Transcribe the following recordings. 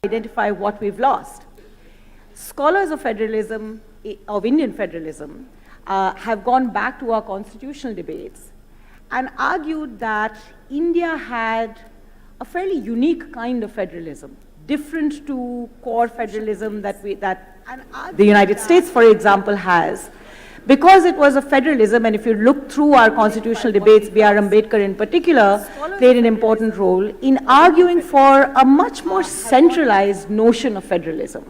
identify what we've lost. Scholars of federalism, of Indian federalism, have gone back to our constitutional debates and argued that India had a fairly unique kind of federalism, different to core federalism that the United States, for example, has. Because it was a federalism, and if you look through our constitutional debates, B.R. Ambedkar in particular played an important role in arguing for a much more centralized notion of federalism.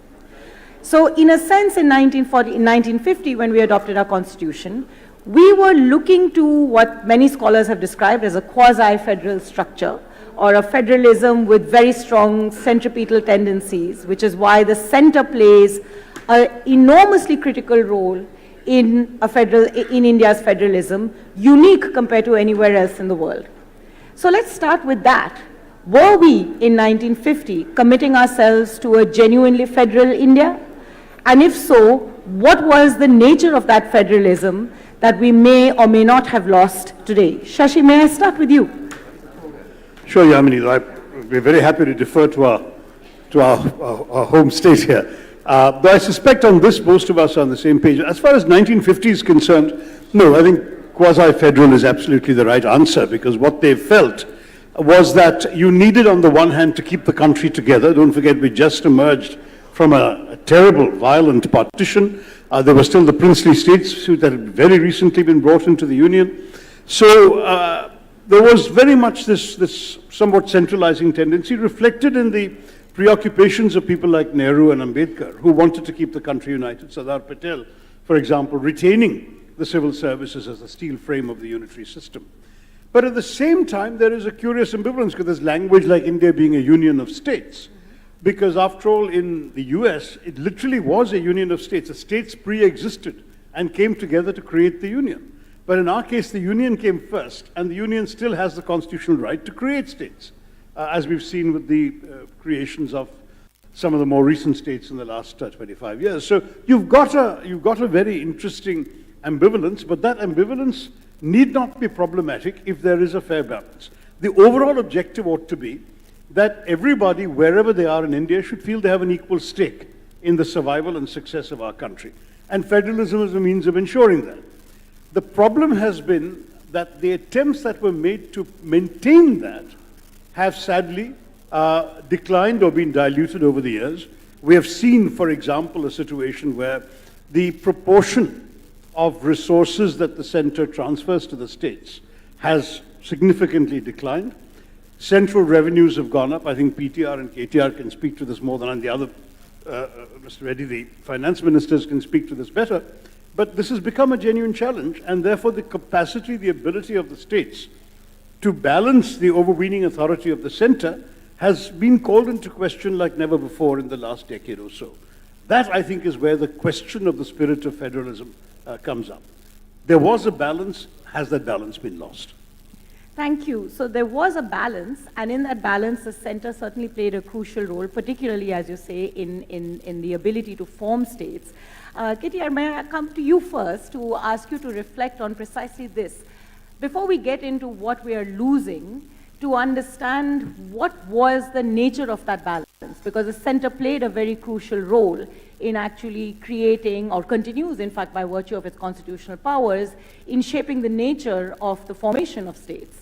So in a sense, in 1950, when we adopted our constitution, we were looking to what many scholars have described as a quasi-federal structure, or a federalism with very strong centripetal tendencies, which is why the center plays an enormously critical role in India's federalism, unique compared to anywhere else in the world. So let's start with that. Were we, in 1950, committing ourselves to a genuinely federal India? And if so, what was the nature of that federalism that we may or may not have lost today? Shashi, may I start with you? Sure, Yamini. We're very happy to defer to our home state here. Though I suspect on this, most of us are on the same page. As far as 1950 is concerned, no, I think quasi-federal is absolutely the right answer, because what they felt was that you needed, on the one hand, to keep the country together. Don't forget, we just emerged from a terrible, violent partition. There were still the princely states that had very recently been brought into the Union. So there was very much this somewhat centralizing tendency reflected in the preoccupations of people like Nehru and Ambedkar, who wanted to keep the country united. Sardar Patel, for example, retaining the civil services as the steel frame of the unitary system. But at the same time, there is a curious ambivalence, because there's language like India being a union of states. Because after all, in the US, it literally was a union of states. The states pre-existed and came together to create the union. But in our case, the union came first, and the union still has the constitutional right to create states, as we've seen with the creations of some of the more recent states in the last 25 years. So you've got a very interesting ambivalence, but that ambivalence need not be problematic if there is a fair balance. The overall objective ought to be that everybody, wherever they are in India, should feel they have an equal stake in the survival and success of our country. And federalism is a means of ensuring that. The problem has been that the attempts that were made to maintain that have sadly declined or been diluted over the years. We have seen, for example, a situation where the proportion of resources that the center transfers to the states has significantly declined. Central revenues have gone up. I think PTR and KTR can speak to this more than the other, Mr. Reddy, the finance ministers can speak to this better. But this has become a genuine challenge, and therefore the capacity, the ability of the states to balance the overweening authority of the center has been called into question like never before in the last decade or so. That, I think, is where the question of the spirit of federalism comes up. There was a balance. Has that balance been lost? Thank you. So there was a balance, and in that balance, the center certainly played a crucial role, particularly, as you say, in the ability to form states. KTR, may I come to you first to ask you to reflect on precisely this? Before we get into what we are losing, to understand what was the nature of that balance, because the center played a very crucial role in actually creating, or continues, in fact, by virtue of its constitutional powers, in shaping the nature of the formation of states.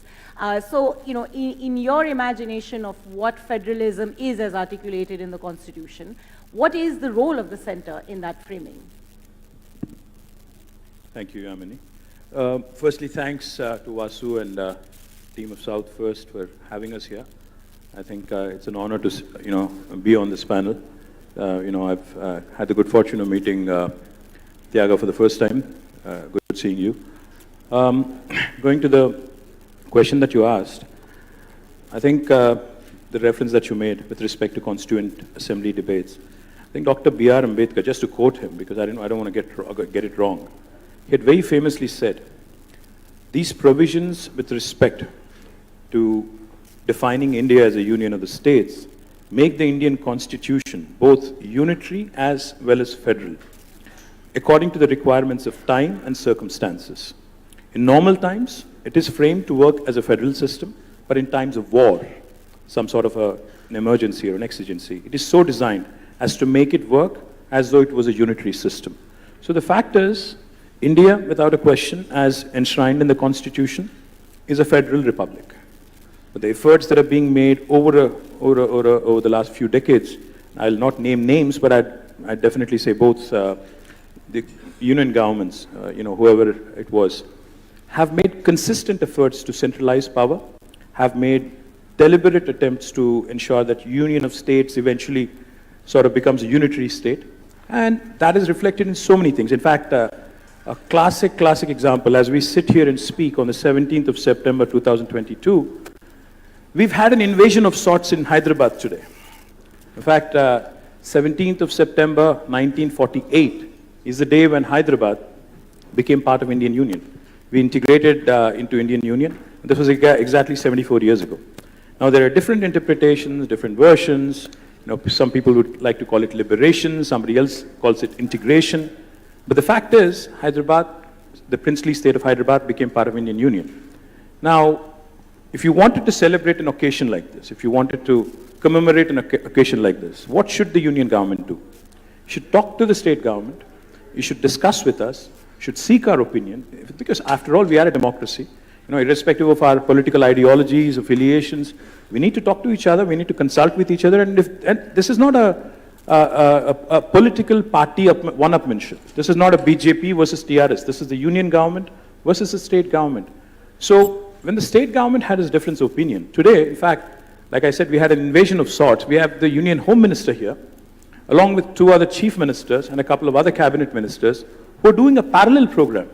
So, you know, in your imagination of what federalism is as articulated in the Constitution, what is the role of the center in that framing? Thank you, Yamini. Firstly, thanks to Vasu and team of South First for having us here. I think it's an honor to, be on this panel. I've had the good fortune of meeting Tyaga for the first time. Good seeing you. Going to the question that you asked, I think the reference that you made with respect to Constituent Assembly debates, I think Dr. B.R. Ambedkar, just to quote him, because I don't want to get it wrong, he had very famously said, these provisions with respect to defining India as a union of the states make the Indian Constitution both unitary as well as federal, according to the requirements of time and circumstances. In normal times, it is framed to work as a federal system, but in times of war, some sort of an emergency or an exigency. It is so designed as to make it work as though it was a unitary system. So the fact is, India, without a question, as enshrined in the Constitution, is a federal republic. But the efforts that are being made over the last few decades, I'll not name names, but I'd definitely say both the union governments, whoever it was, have made consistent efforts to centralize power, have made deliberate attempts to ensure that union of states eventually sort of becomes a unitary state. And that is reflected in so many things. In fact, a classic example, as we sit here and speak on the 17th of September 2022, we've had an invasion of sorts in Hyderabad today. In fact, 17th of September 1948 is the day when Hyderabad became part of Indian Union. We integrated into Indian Union. This was exactly 74 years ago. Now, there are different interpretations, different versions. Some people would like to call it liberation, somebody else calls it integration. But the fact is, Hyderabad, the princely state of Hyderabad, became part of Indian Union. Now, if you wanted to celebrate an occasion like this, if you wanted to commemorate an occasion like this, what should the union government do? You should talk to the state government, you should discuss with us, you should seek our opinion, because after all, we are a democracy. Irrespective of our political ideologies, affiliations, we need to talk to each other, we need to consult with each other, and this is not a political party one-upmanship. This is not a BJP versus TRS. This is the union government versus the state government. So when the state government had its difference of opinion, today, in fact, like I said, we had an invasion of sorts. We have the union home minister here, along with 2 other chief ministers and a couple of other cabinet ministers, who are doing a parallel program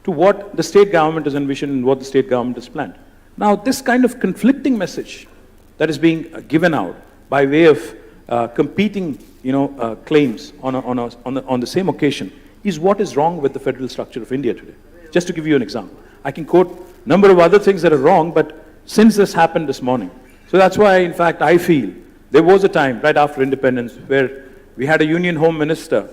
to what the state government has envisioned and what the state government has planned. Now, this kind of conflicting message that is being given out by way of competing, claims on the same occasion is what is wrong with the federal structure of India today. Just to give you an example, I can quote a number of other things that are wrong, but since this happened this morning, so that's why, in fact, I feel there was a time right after independence where we had a union home minister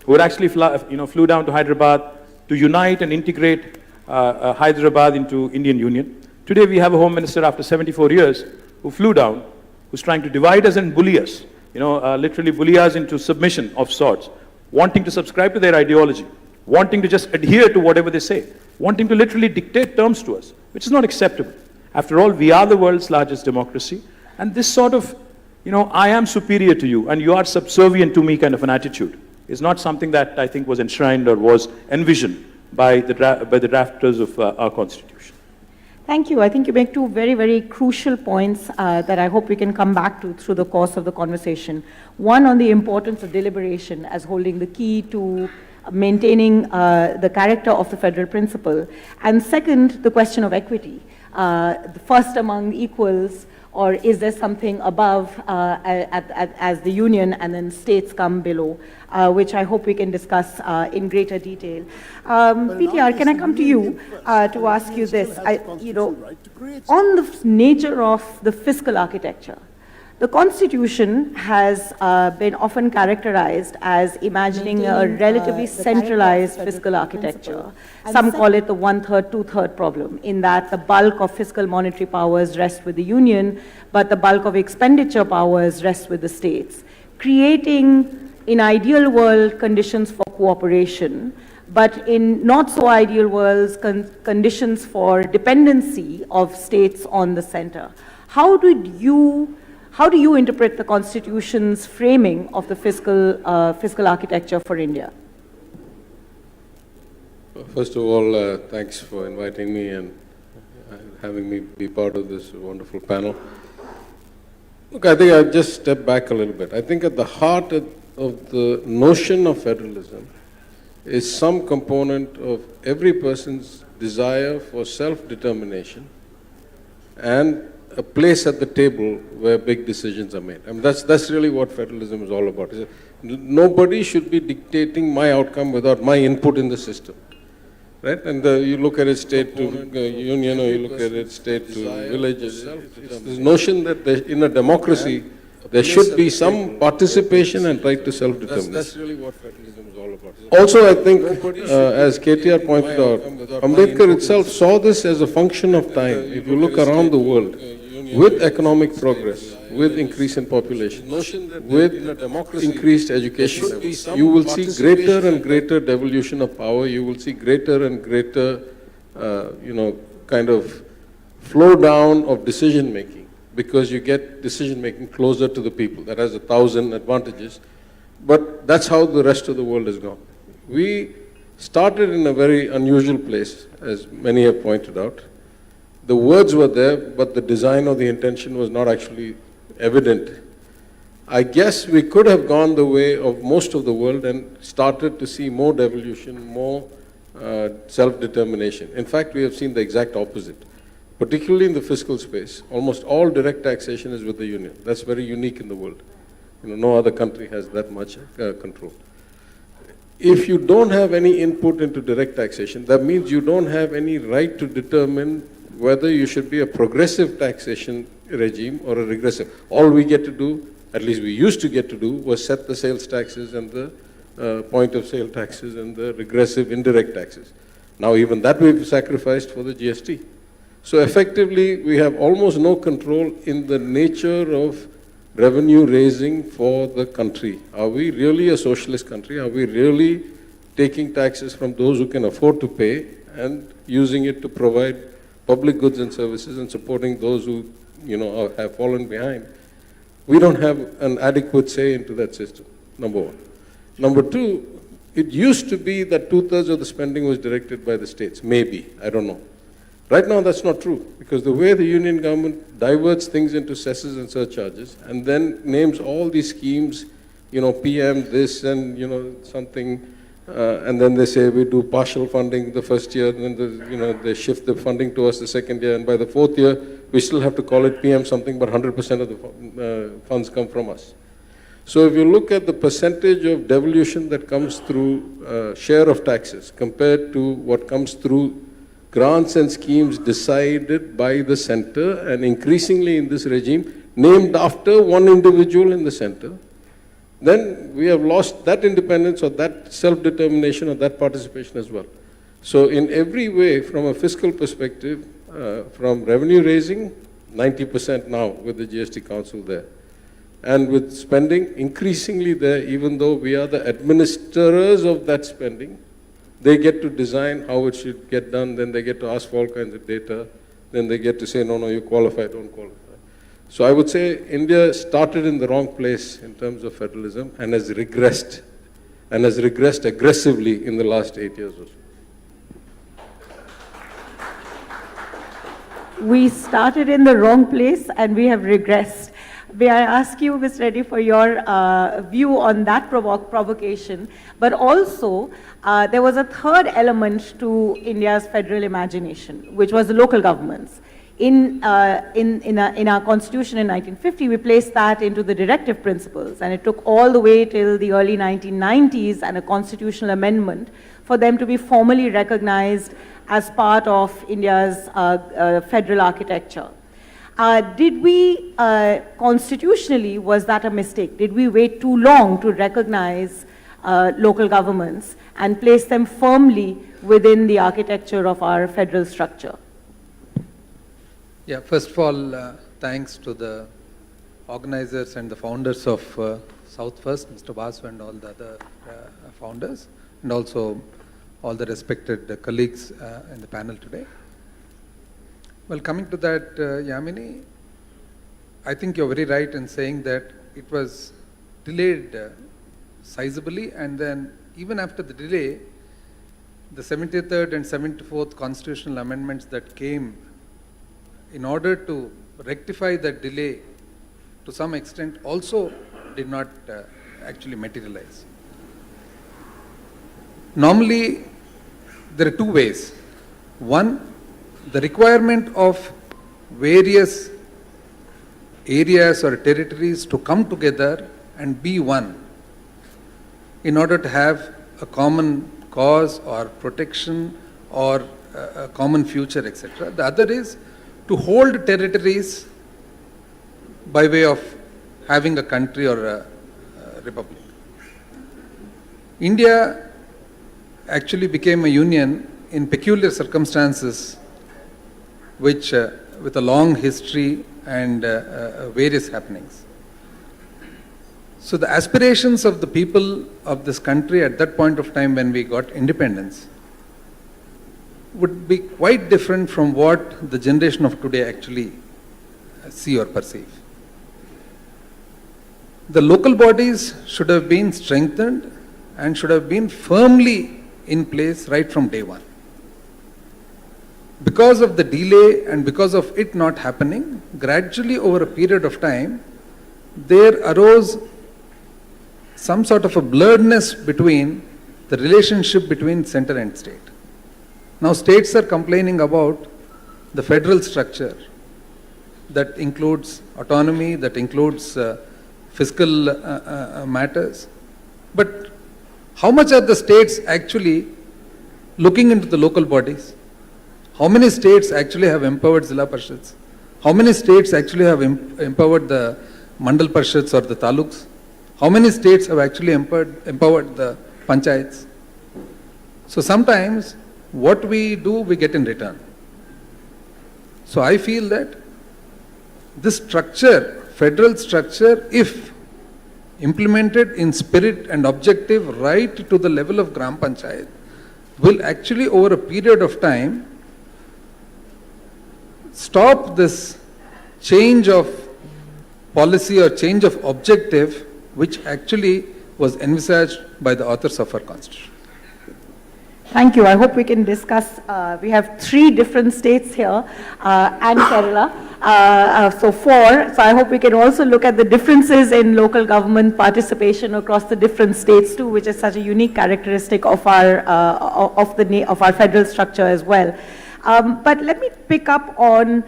who had actually flew down to Hyderabad to unite and integrate Hyderabad into Indian Union. Today we have a home minister after 74 years who flew down, who's trying to divide us and bully us, literally bully us into submission of sorts, wanting to subscribe to their ideology, wanting to just adhere to whatever they say, wanting to literally dictate terms to us, which is not acceptable. After all, we are the world's largest democracy, and this sort of, I am superior to you and you are subservient to me kind of an attitude is not something that I think was enshrined or was envisioned by the drafters of our Constitution. Thank you. I think you make 2 very, very crucial points that I hope we can come back to through the course of the conversation. One, on the importance of deliberation as holding the key to maintaining the character of the federal principle. And second, the question of equity. The first among equals, or is there something above as the union and then states come below, which I hope we can discuss in greater detail. PTR, can I come to you to ask you this? On the nature of the fiscal architecture, the Constitution has been often characterized as imagining a relatively centralized fiscal architecture. Some call it the 1/3, 2/3 problem, in that the bulk of fiscal monetary powers rest with the union, but the bulk of expenditure powers rest with the states, creating, in ideal world, conditions for cooperation, but in not so ideal worlds, conditions for dependency of states on the center. How do you interpret the Constitution's framing of the fiscal architecture for India? First of all, thanks for inviting me and having me be part of this wonderful panel. Look, I think I'll just step back a little bit. I think at the heart of the notion of federalism is some component of every person's desire for self-determination and a place at the table where big decisions are made. I mean, that's really what federalism is all about. Nobody should be dictating my outcome without my input in the system, right? And you look at it state to union, or you look at it state to villages. It's this notion that in a democracy, there should be some participation and right to self-determination. That's really what federalism is all about. Also, I think, as KTR pointed out, Ambedkar itself saw this as a function of time. If you look around the world, with economic progress, with increase in population, with increased education levels, you will see greater and greater devolution of power, you will see greater and greater, kind of flow down of decision making, because you get decision making closer to the people. That has 1,000 advantages, but that's how the rest of the world has gone. We started in a very unusual place, as many have pointed out. The words were there, but the design or the intention was not actually evident. I guess we could have gone the way of most of the world and started to see more devolution, more self-determination. In fact, we have seen the exact opposite. Particularly in the fiscal space, almost all direct taxation is with the union. That's very unique in the world. No other country has that much control. If you don't have any input into direct taxation, that means you don't have any right to determine whether you should be a progressive taxation regime or a regressive. All we get to do, at least we used to get to do, was set the sales taxes and the point of sale taxes and the regressive indirect taxes. Now even that we've sacrificed for the GST. So effectively, we have almost no control in the nature of revenue raising for the country. Are we really a socialist country? Are we really taking taxes from those who can afford to pay and using it to provide public goods and services and supporting those who, have fallen behind? We don't have an adequate say into that system, number one. Number two, it used to be that 2/3 of the spending was directed by the states, maybe, I don't know. Right now that's not true, because the way the union government diverts things into cesses and surcharges and then names all these schemes, PM this and, something, and then they say we do partial funding the first year, and then they shift the funding to us the second year, and by the fourth year, we still have to call it PM something, but 100% of the funds come from us. So if you look at the percentage of devolution that comes through share of taxes compared to what comes through grants and schemes decided by the center, and increasingly in this regime, named after one individual in the center, then we have lost that independence or that self-determination or that participation as well. So in every way, from a fiscal perspective, from revenue raising, 90% now with the GST Council there. And with spending increasingly there, even though we are the administrators of that spending, they get to design how it should get done, then they get to ask for all kinds of data, then they get to say, no, you qualify, don't qualify. So I would say India started in the wrong place in terms of federalism and has regressed aggressively in the last 8 years or so. We started in the wrong place and we have regressed. May I ask you, Ms. Reddy, for your view on that provocation, but also there was a third element to India's federal imagination, which was the local governments. In our constitution in 1950, we placed that into the directive principles, and it took all the way till the early 1990s and a constitutional amendment for them to be formally recognized as part of India's federal architecture. Did we, constitutionally, was that a mistake? Did we wait too long to recognize local governments and place them firmly within the architecture of our federal structure? Yeah, first of all, thanks to the organizers and the founders of South First, Mr. Basu and all the other founders, and also all the respected colleagues in the panel today. Well, coming to that, Yamini, I think you're very right in saying that it was delayed sizably, and then even after the delay, the 73rd and 74th constitutional amendments that came in order to rectify that delay to some extent also did not actually materialize. Normally, there are two ways. One, the requirement of various areas or territories to come together and be one in order to have a common cause or protection or a common future, etc. The other is to hold territories by way of having a country or a republic. India actually became a union in peculiar circumstances which with a long history and various happenings. So the aspirations of the people of this country at that point of time when we got independence would be quite different from what the generation of today actually see or perceive. The local bodies should have been strengthened and should have been firmly in place right from day one. Because of the delay and because of it not happening, gradually over a period of time, there arose some sort of a blurredness between the relationship between center and state. Now states are complaining about the federal structure that includes autonomy, that includes fiscal matters. But how much are the states actually looking into the local bodies? How many states actually have empowered Zilla Parishads? How many states actually have empowered the Mandal Parishads or the Taluks? How many states have actually empowered the Panchayats? So sometimes what we do, we get in return. So I feel that this structure, federal structure, if implemented in spirit and objective right to the level of Gram Panchayat, will actually over a period of time stop this change of policy or change of objective which actually was envisaged by the authors of our constitution. Thank you. I hope we can discuss. We have 3 different states here and Kerala. So 4. So I hope we can also look at the differences in local government participation across the different states too, which is such a unique characteristic of our federal structure as well. But let me pick up on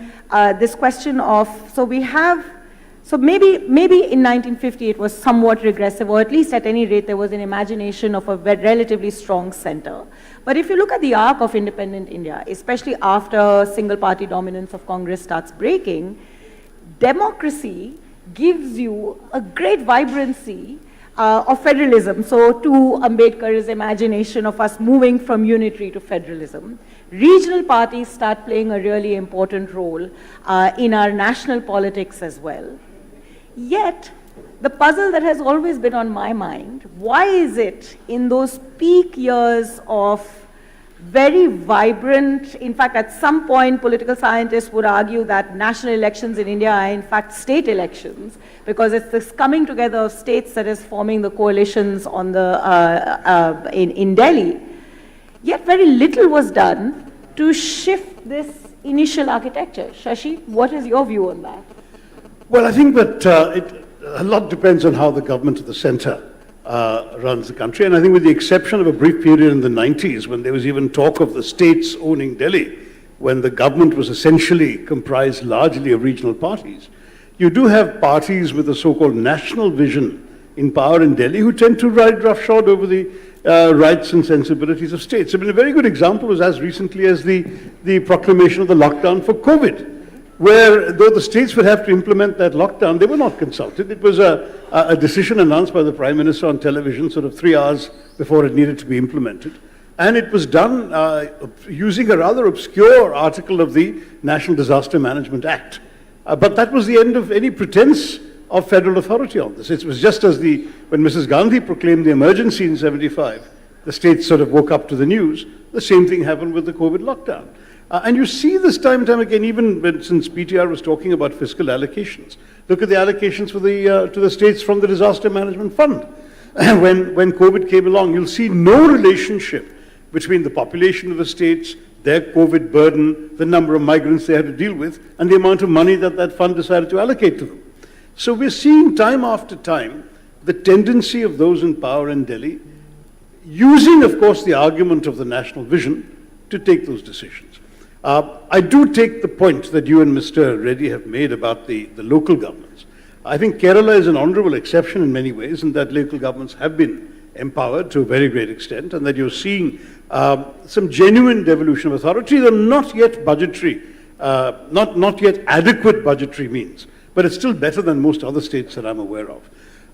this question of, so maybe in 1950 it was somewhat regressive, or at least at any rate there was an imagination of a relatively strong center. But if you look at the arc of independent India, especially after single party dominance of Congress starts breaking, democracy gives you a great vibrancy of federalism. So to Ambedkar's imagination of us moving from unitary to federalism, regional parties start playing a really important role in our national politics as well. Yet, the puzzle that has always been on my mind, why is it in those peak years of very vibrant, in fact at some point political scientists would argue that national elections in India are in fact state elections, because it's this coming together of states that is forming the coalitions on the, in Delhi. Yet very little was done to shift this initial architecture. Shashi, what is your view on that? Well, I think that a lot depends on how the government of the center runs the country. And I think with the exception of a brief period in the 90s when there was even talk of the states owning Delhi, when the government was essentially comprised largely of regional parties, you do have parties with a so-called national vision in power in Delhi who tend to ride roughshod over the rights and sensibilities of states. I mean, a very good example was as recently as the proclamation of the lockdown for COVID, where though the states would have to implement that lockdown, they were not consulted. It was a decision announced by the Prime Minister on television sort of 3 hours before it needed to be implemented. And it was done using a rather obscure article of the National Disaster Management Act. But that was the end of any pretense of federal authority on this. It was just as when Mrs. Gandhi proclaimed the emergency in 75, the states sort of woke up to the news. The same thing happened with the COVID lockdown. And you see this time and time again, even since PTR was talking about fiscal allocations. Look at the allocations for to the states from the Disaster Management Fund. When COVID came along, you'll see no relationship between the population of the states, their COVID burden, the number of migrants they had to deal with, and the amount of money that that fund decided to allocate to them. So we're seeing time after time the tendency of those in power in Delhi, using, of course, the argument of the national vision to take those decisions. I do take the point that you and Mr. Reddy have made about the local governments. I think Kerala is an honorable exception in many ways, in that local governments have been empowered to a very great extent, and that you're seeing some genuine devolution of authority, though not yet budgetary, not yet adequate budgetary means, but it's still better than most other states that I'm aware of.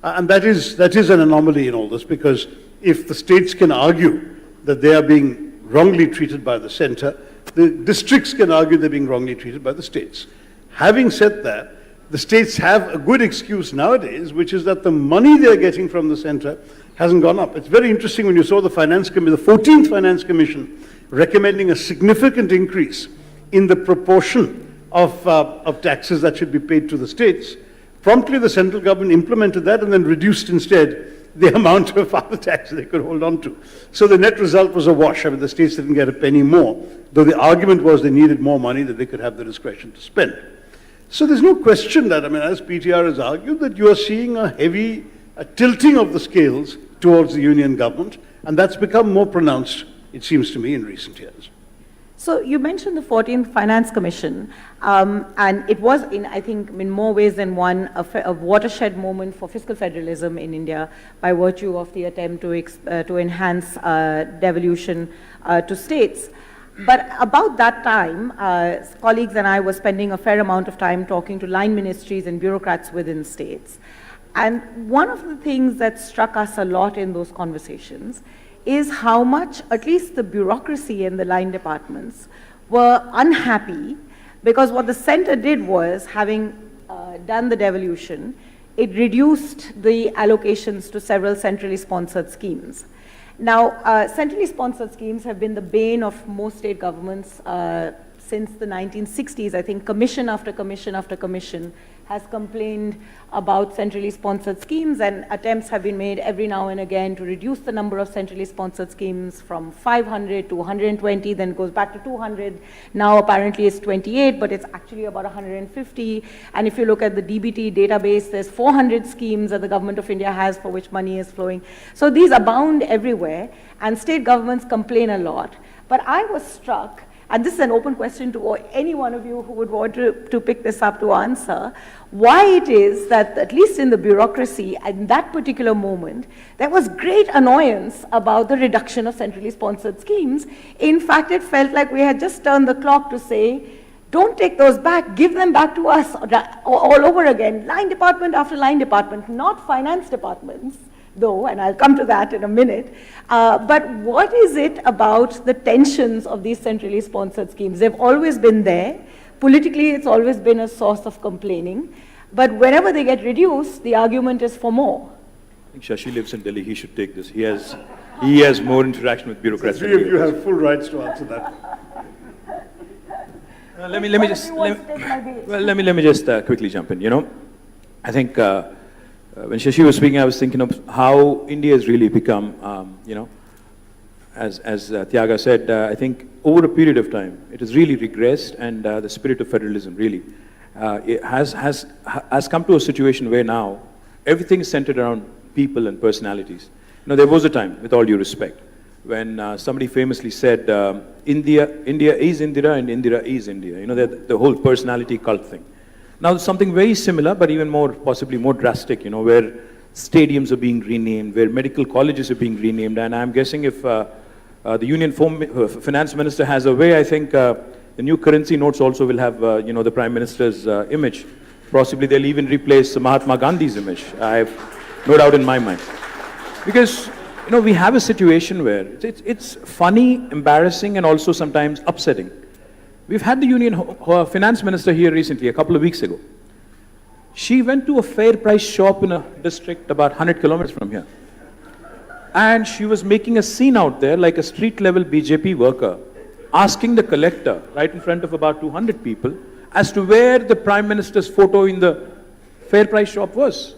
And that is an anomaly in all this, because if the states can argue that they are being wrongly treated by the center, the districts can argue they're being wrongly treated by the states. Having said that, the states have a good excuse nowadays, which is that the money they're getting from the center hasn't gone up. It's very interesting when you saw the Finance Committee, the 14th Finance Commission, recommending a significant increase in the proportion of taxes that should be paid to the states. Promptly, the central government implemented that and then reduced instead the amount of other tax they could hold on to. So the net result was a wash. I mean, the states didn't get a penny more, though the argument was they needed more money that they could have the discretion to spend. So there's no question that, I mean, as PTR has argued, that you are seeing a heavy tilting of the scales towards the union government, and that's become more pronounced, it seems to me, in recent years. So you mentioned the 14th Finance Commission, and it was, I think, in more ways than one, a watershed moment for fiscal federalism in India by virtue of the attempt to enhance devolution to states. But about that time, colleagues and I were spending a fair amount of time talking to line ministries and bureaucrats within states. And one of the things that struck us a lot in those conversations is how much, at least the bureaucracy and the line departments, were unhappy because what the center did was, having done the devolution, it reduced the allocations to several centrally sponsored schemes. Now, centrally sponsored schemes have been the bane of most state governments since the 1960s. I think commission after commission after commission has complained about centrally sponsored schemes, and attempts have been made every now and again to reduce the number of centrally sponsored schemes from 500 to 120, then goes back to 200. Now apparently it's 28, but it's actually about 150. And if you look at the DBT database, there's 400 schemes that the government of India has for which money is flowing. So these abound everywhere, and state governments complain a lot. But I was struck, and this is an open question to any one of you who would want to pick this up to answer, why it is that, at least in the bureaucracy, in that particular moment, there was great annoyance about the reduction of centrally sponsored schemes. In fact, it felt like we had just turned the clock to say, don't take those back, give them back to us all over again, line department after line department, not finance departments, though, and I'll come to that in a minute. But what is it about the tensions of these centrally sponsored schemes? They've always been there. Politically, it's always been a source of complaining. But whenever they get reduced, the argument is for more. I think Shashi lives in Delhi. He should take this. He has more interaction with bureaucrats. The three of you have full rights to answer that. Let me just quickly jump in. You know, I think when Shashi was speaking, I was thinking of how India has really become, you know, as Tyaga said, I think over a period of time, it has really regressed, and the spirit of federalism really it has come to a situation where now everything is centered around people and personalities. You know, there was a time, with all due respect, when somebody famously said, India is Indira and Indira is India. You know, the whole personality cult thing. Now, something very similar, but even more, possibly more drastic, you know, where stadiums are being renamed, where medical colleges are being renamed, and I'm guessing if the Union Finance Minister has a way, I think the new currency notes also will have, you know, the Prime Minister's image. Possibly they'll even replace Mahatma Gandhi's image. I have no doubt in my mind. Because, you know, we have a situation where it's funny, embarrassing, and also sometimes upsetting. We've had the Union Finance Minister here recently, a couple of weeks ago. She went to a fair price shop in a district about 100 kilometers from here. And she was making a scene out there like a street level BJP worker, asking the collector right in front of about 200 people as to where the Prime Minister's photo in the fair price shop was.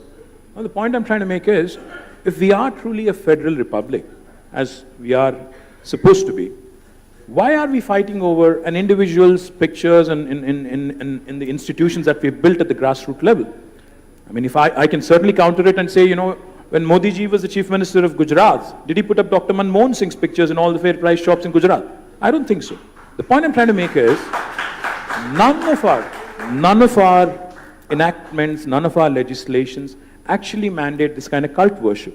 Now, the point I'm trying to make is, if we are truly a federal republic, as we are supposed to be, why are we fighting over an individual's pictures and in the institutions that we've built at the grassroots level? I mean, if I can certainly counter it and say, you know, when Modi ji was the Chief Minister of Gujarat, did he put up Dr. Manmohan Singh's pictures in all the fair price shops in Gujarat? I don't think so. The point I'm trying to make is, none of our enactments, none of our legislations actually mandate this kind of cult worship.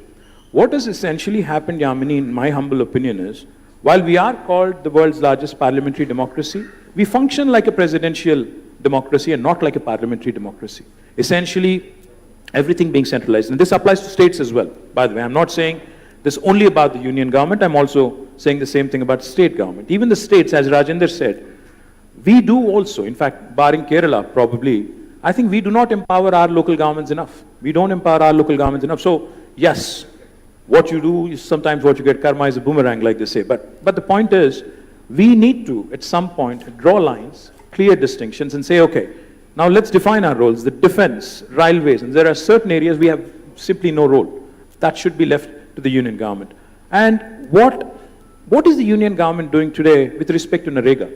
What has essentially happened, Yamini, in my humble opinion, is, while we are called the world's largest parliamentary democracy, we function like a presidential democracy and not like a parliamentary democracy. Essentially, everything being centralized. And this applies to states as well, by the way. I'm not saying this only about the union government. I'm also saying the same thing about state government. Even the states, as Rajendra said, we do also, in fact, barring Kerala, probably, I think we do not empower our local governments enough. We don't empower our local governments enough. So, yes, what you do is sometimes what you get. Karma is a boomerang, like they say. But the point is, we need to, at some point, draw lines, clear distinctions, and say, okay, now let's define our roles, the defense, railways, and there are certain areas we have simply no role. That should be left to the union government. And what is the union government doing today with respect to Narega?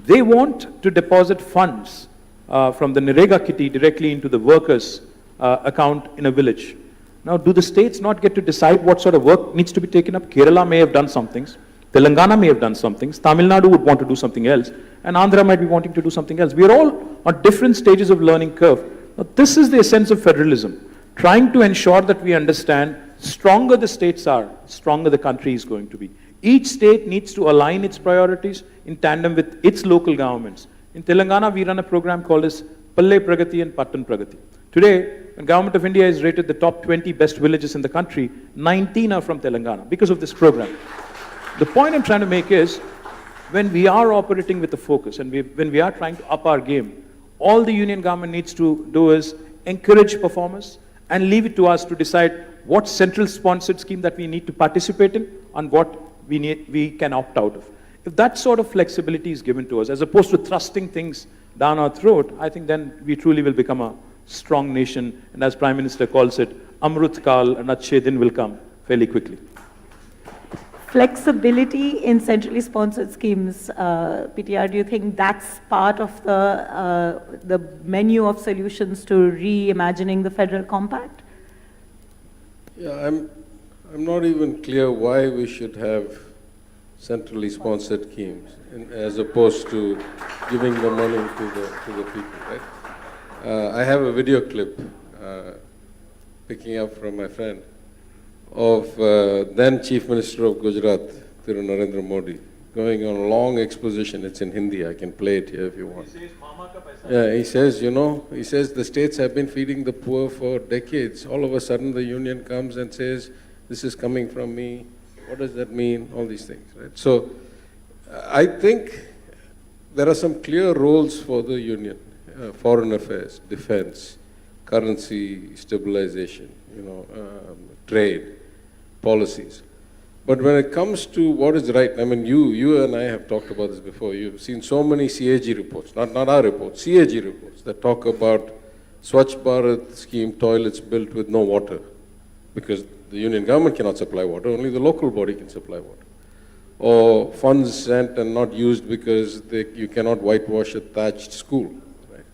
They want to deposit funds from the Narega kitty directly into the workers' account in a village. Now, do the states not get to decide what sort of work needs to be taken up? Kerala may have done some things, Telangana may have done some things, Tamil Nadu would want to do something else, and Andhra might be wanting to do something else. We are all on different stages of learning curve. Now, this is the essence of federalism, trying to ensure that we understand stronger the states are, stronger the country is going to be. Each state needs to align its priorities in tandem with its local governments. In Telangana, we run a program called as Palle Pragati and Pattan Pragati. Today, when Government of India is rated the top 20 best villages in the country, 19 are from Telangana because of this program. The point I'm trying to make is, when we are operating with a focus and when we are trying to up our game, all the union government needs to do is encourage performers and leave it to us to decide what central sponsored scheme that we need to participate in and what we can opt out of. If that sort of flexibility is given to us, as opposed to thrusting things down our throat, I think then we truly will become a strong nation, and as Prime Minister calls it, Amrut Kal and Achhe Din will come fairly quickly. Flexibility in centrally sponsored schemes, PTR, do you think that's part of the menu of solutions to reimagining the federal compact? Yeah, I'm not even clear why we should have centrally sponsored schemes as opposed to giving the money to the people, right? I have a video clip picking up from my friend of then Chief Minister of Gujarat, Thiru Narendra Modi, going on a long exposition. It's in Hindi. I can play it here if you want. Yeah, he says, the states have been feeding the poor for decades. All of a sudden, the union comes and says, this is coming from me. What does that mean? All these things, right? So, I think there are some clear roles for the union: foreign affairs, defense, currency stabilization, trade, policies. But when it comes to what is right, I mean, you and I have talked about this before. You've seen so many CAG reports, not our reports, CAG reports that talk about Swachh Bharat scheme toilets built with no water, because the union government cannot supply water, only the local body can supply water. Or funds sent and not used because you cannot whitewash a thatched school. Right?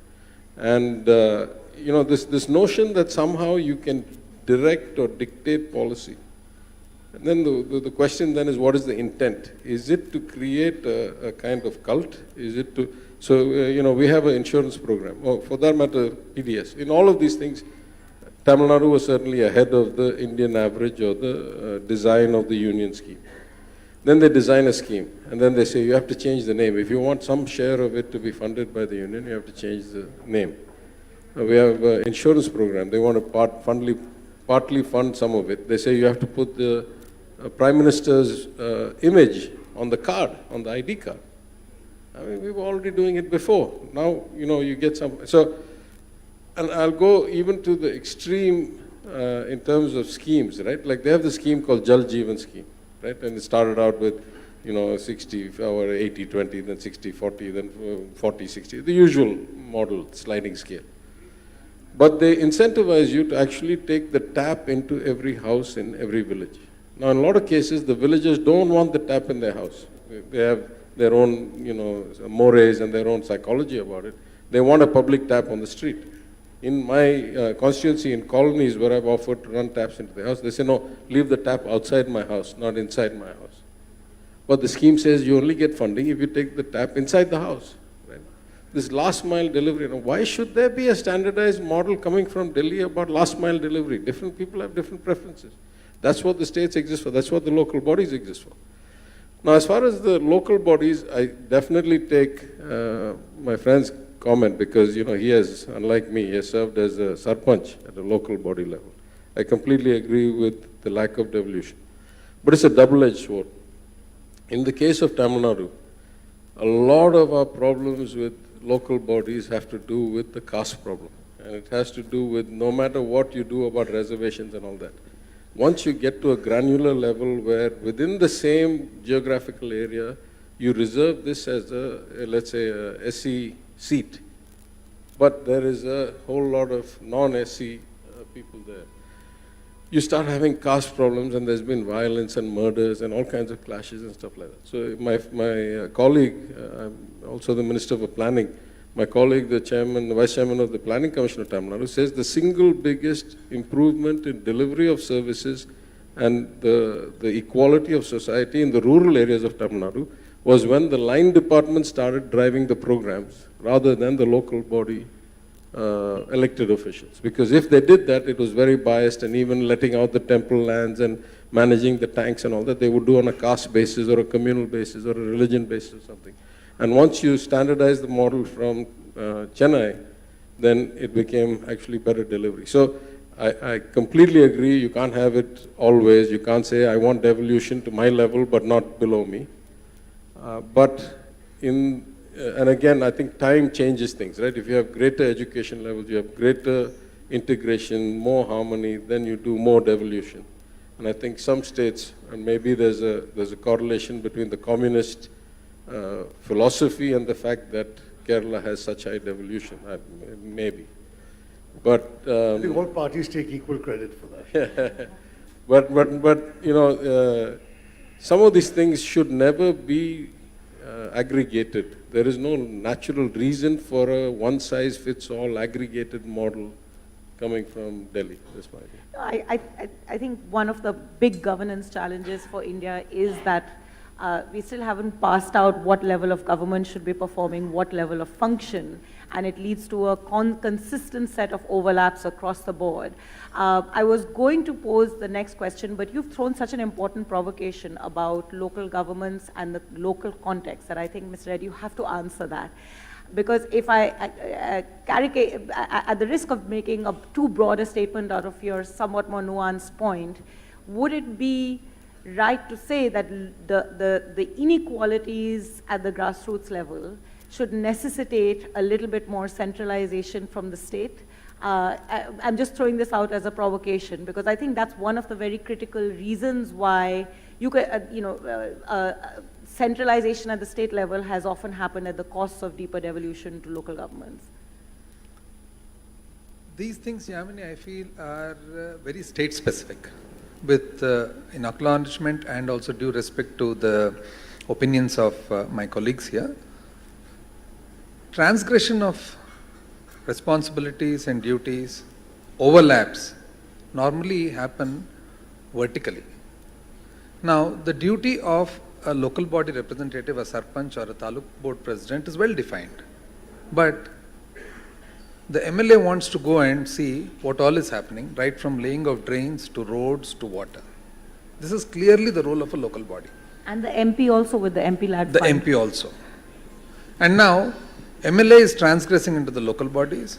And, this notion that somehow you can direct or dictate policy. And then the question then is, what is the intent? Is it to create a kind of cult? Is it to, we have an insurance program, or for that matter, PDS. In all of these things, Tamil Nadu was certainly ahead of the Indian average or the design of the union scheme. Then they design a scheme, and then they say, you have to change the name. If you want some share of it to be funded by the union, you have to change the name. We have an insurance program. They want to partly fund some of it. They say you have to put the Prime Minister's image on the card, on the ID card. I mean, we were already doing it before. Now, you get some. So, and I'll go even to the extreme in terms of schemes, right? Like they have the scheme called Jal Jeevan scheme, right? And it started out with, 60 or 80-20, then 60-40, then 40-60, the usual model, sliding scale. But they incentivize you to actually take the tap into every house in every village. Now, in a lot of cases, the villagers don't want the tap in their house. They have their own, mores and their own psychology about it. They want a public tap on the street. In my constituency, in colonies where I've offered to run taps into the house, they say, no, leave the tap outside my house, not inside my house. But the scheme says you only get funding if you take the tap inside the house. Right? This last mile delivery, why should there be a standardized model coming from Delhi about last mile delivery? Different people have different preferences. That's what the states exist for. That's what the local bodies exist for. Now, as far as the local bodies, I definitely take my friend's comment because, he has, unlike me, he has served as a sarpanch at a local body level. I completely agree with the lack of devolution. But it's a double-edged sword. In the case of Tamil Nadu, a lot of our problems with local bodies have to do with the caste problem. And it has to do with no matter what you do about reservations and all that. Once you get to a granular level where within the same geographical area, you reserve this as let's say, a SC seat, but there is a whole lot of non-SC people there. You start having caste problems, and there's been violence and murders and all kinds of clashes and stuff like that. So my colleague, I'm also the Minister for Planning, my colleague, the Vice Chairman of the Planning Commission of Tamil Nadu, says the single biggest improvement in delivery of services and the equality of society in the rural areas of Tamil Nadu was when the line department started driving the programs rather than the local body elected officials. Because if they did that, it was very biased, and even letting out the temple lands and managing the tanks and all that, they would do on a caste basis or a communal basis or a religion basis or something. And once you standardize the model from Chennai, then it became actually better delivery. So I completely agree, you can't have it always. You can't say, I want devolution to my level, but not below me. And again, I think time changes things, right? If you have greater education levels, you have greater integration, more harmony, then you do more devolution. And I think some states, and maybe there's a correlation between the communist philosophy and the fact that Kerala has such high devolution, maybe. But I think all parties take equal credit for that. but you know, some of these things should never be aggregated. There is no natural reason for a one-size-fits-all aggregated model coming from Delhi. That's my idea. I think one of the big governance challenges for India is that we still haven't passed out what level of government should be performing what level of function, and it leads to a consistent set of overlaps across the board. I was going to pose the next question, but you've thrown such an important provocation about local governments and the local context that I think, Mr. Reddy, you have to answer that. Because if I caricate, at the risk of making a too broad a statement out of your somewhat more nuanced point, would it be right to say that the inequalities at the grassroots level should necessitate a little bit more centralization from the state? I'm just throwing this out as a provocation, because I think that's one of the very critical reasons why centralization at the state level has often happened at the cost of deeper devolution to local governments. These things, Yamini, I feel are very state specific, with in acknowledgement and also due respect to the opinions of my colleagues here. Transgression of responsibilities and duties, overlaps, normally happen vertically. Now, the duty of a local body representative, a sarpanch or a taluk board president is well defined. But the MLA wants to go and see what all is happening, right from laying of drains to roads to water. This is clearly the role of a local body. And the MP also, with the MP-led The fund. MP also. And now, MLA is transgressing into the local bodies,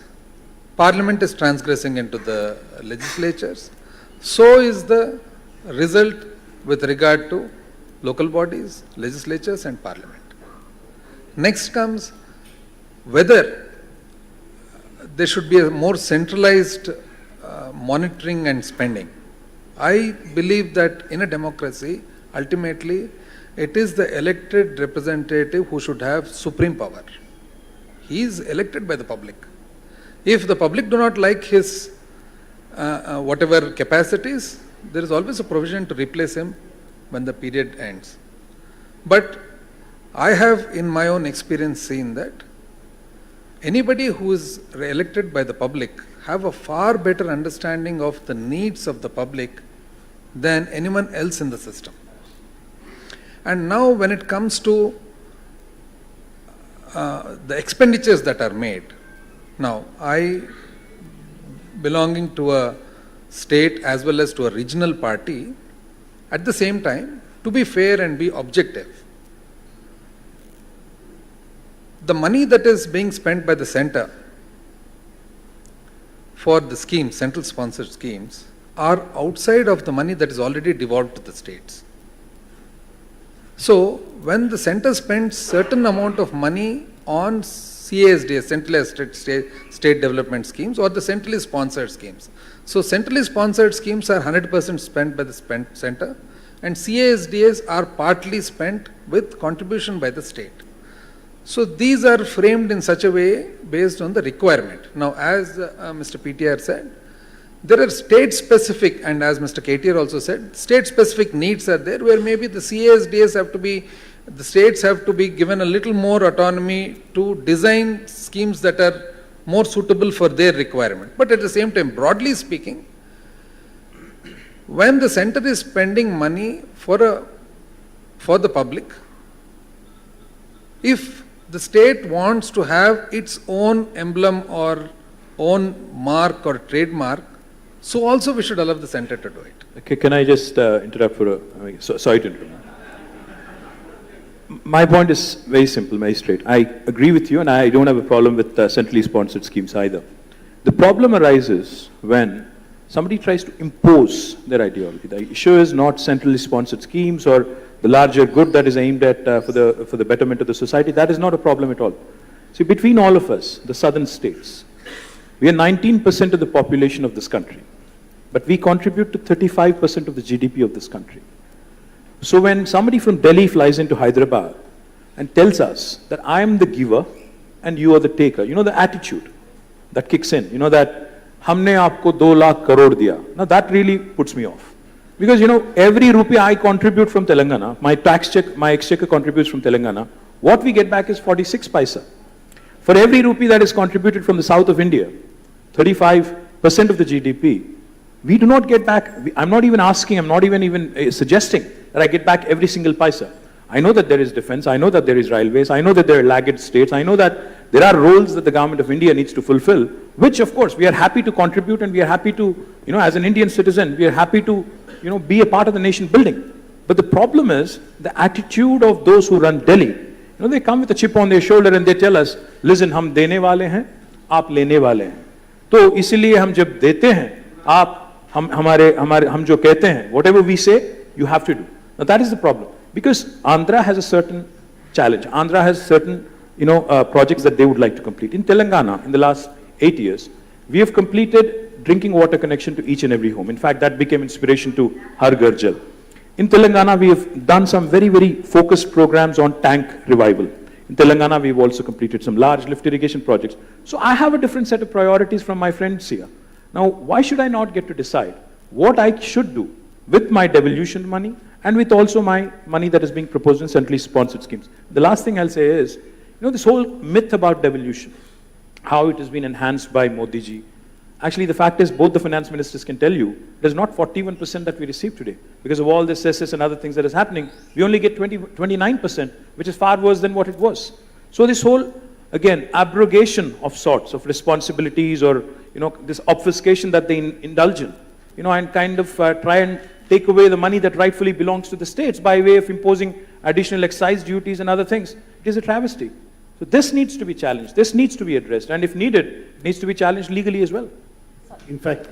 Parliament is transgressing into the legislatures, so is the result with regard to local bodies, legislatures and Parliament. Next comes whether there should be a more centralized monitoring and spending. I believe that in a democracy, ultimately, it is the elected representative who should have supreme power. He is elected by the public. If the public do not like his whatever capacities, there is always a provision to replace him when the period ends. But I have in my own experience seen that anybody who is elected by the public have a far better understanding of the needs of the public than anyone else in the system. And now when it comes to the expenditures that are made, now I, belonging to a state as well as to a regional party, at the same time, to be fair and be objective, the money that is being spent by the center for the schemes, central sponsored schemes, are outside of the money that is already devolved to the states. So when the center spends certain amount of money on CASDS, centralized state development schemes, or the centrally sponsored schemes. So centrally sponsored schemes are 100% spent by the center, and CASDS are partly spent with contribution by the state. So these are framed in such a way based on the requirement. Now, as Mr. PTR said, there are state-specific, and as Mr. KTR also said, state-specific needs are there, where maybe the CASDS have to be, the states have to be given a little more autonomy to design schemes that are more suitable for their requirement. But at the same time, broadly speaking, when the center is spending money for the public, if the state wants to have its own emblem or own mark or trademark, so also we should allow the center to do it. Okay, can I just interrupt for sorry to interrupt. My point is very simple, very straight. I agree with you, and I don't have a problem with centrally sponsored schemes either. The problem arises when somebody tries to impose their ideology. The issue is not centrally sponsored schemes or the larger good that is aimed at for the betterment of the society. That is not a problem at all. See, between all of us, the southern states, we are 19% of the population of this country, but we contribute to 35% of the GDP of this country. So when somebody from Delhi flies into Hyderabad and tells us that I am the giver and you are the taker, you know the attitude that kicks in, you know that humne aapko 2 lakh crore diya. Now that really puts me off. Because you know, every rupee I contribute from Telangana, my exchequer contributes from Telangana, what we get back is 46 paisa. For every rupee that is contributed from the south of India, 35% of the GDP, we do not get back. I'm not even asking, I'm not even suggesting that I get back every single paisa. I know that there is defense, I know that there is railways, I know that there are laggard states, I know that there are roles that the government of India needs to fulfill, which of course we are happy to contribute, and we are happy to, you know, as an Indian citizen, we are happy to, you know, be a part of the nation building. But the problem is the attitude of those who run Delhi. You know, they come with a chip on their shoulder and they tell us, listen, हम देने वाले हैं, आप लेने वाले हैं. तो इसीलिए हम जब देते हैं, आप हम जो कहते हैं, whatever we say, you have to do. Now that is the problem, because Andhra has a certain challenge. Andhra has certain, you know, projects that they would like to complete. In Telangana, in the last 8 years, we have completed drinking water connection to each and every home. In fact, that became inspiration to Har Ghar Jal. In Telangana, we have done some very, very focused programs on tank revival. In Telangana, we've also completed some large lift irrigation projects. So I have a different set of priorities from my friends here. Now, why should I not get to decide what I should do with my devolution money and with also my money that is being proposed in centrally sponsored schemes? The last thing I'll say is, you know, this whole myth about devolution, how it has been enhanced by Modi ji. Actually, the fact is, both the finance ministers can tell you, there's not 41% that we receive today. Because of all this cess and other things that is happening, we only get 29%, which is far worse than what it was. So this whole, again, abrogation of sorts of responsibilities, or, you know, this obfuscation that they indulge in, you know, and kind of try and take away the money that rightfully belongs to the states by way of imposing additional excise duties and other things. It is a travesty. So this needs to be challenged, this needs to be addressed, and if needed, it needs to be challenged legally as well. In fact,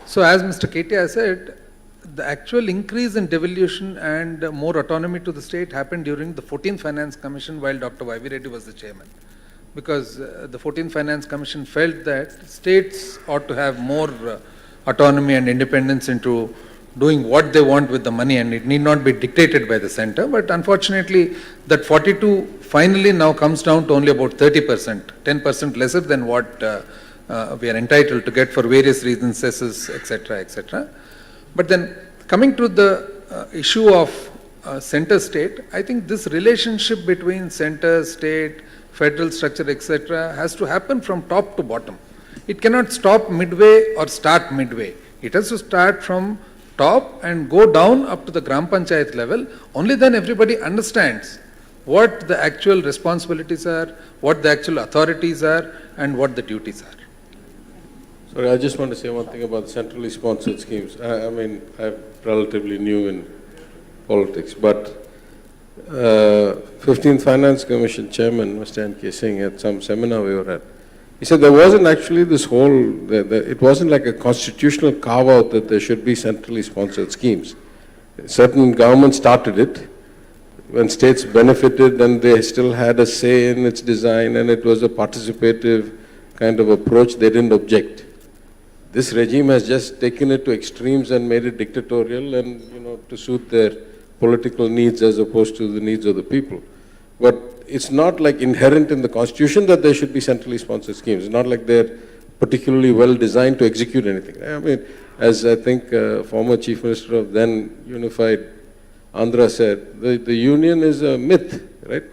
so as Mr. KTR said, the actual increase in devolution and more autonomy to the state happened during the 14th Finance Commission while Dr. Y.V. Reddy was the chairman. Because the 14th Finance Commission felt that states ought to have more autonomy and independence into doing what they want with the money, and it need not be dictated by the center. But unfortunately, that 42 finally now comes down to only about 30%, 10% lesser than what we are entitled to get for various reasons, cesses, etc., etc. But then coming to the issue of center state, I think this relationship between center, state, federal structure, etc., has to happen from top to bottom. It cannot stop midway or start midway. It has to start from top and go down up to the Gram Panchayat level. Only then everybody understands what the actual responsibilities are, what the actual authorities are, and what the duties are. Sorry, I just want to say one thing about centrally sponsored schemes. I mean, I'm relatively new in politics, but 15th Finance Commission Chairman, Mr. N.K. Singh, at some seminar we were at, he said there wasn't actually this whole, it wasn't like a constitutional carve-out that there should be centrally sponsored schemes. Certain governments started it. when states benefited and they still had a say in its design and it was a participative kind of approach, they didn't object. This regime has just taken it to extremes and made it dictatorial and, to suit their political needs as opposed to the needs of the people. But it's not like inherent in the constitution that there should be centrally sponsored schemes. It's not like they're particularly well designed to execute anything. I mean, as I think former Chief Minister of then unified Andhra said, the union is a myth, right?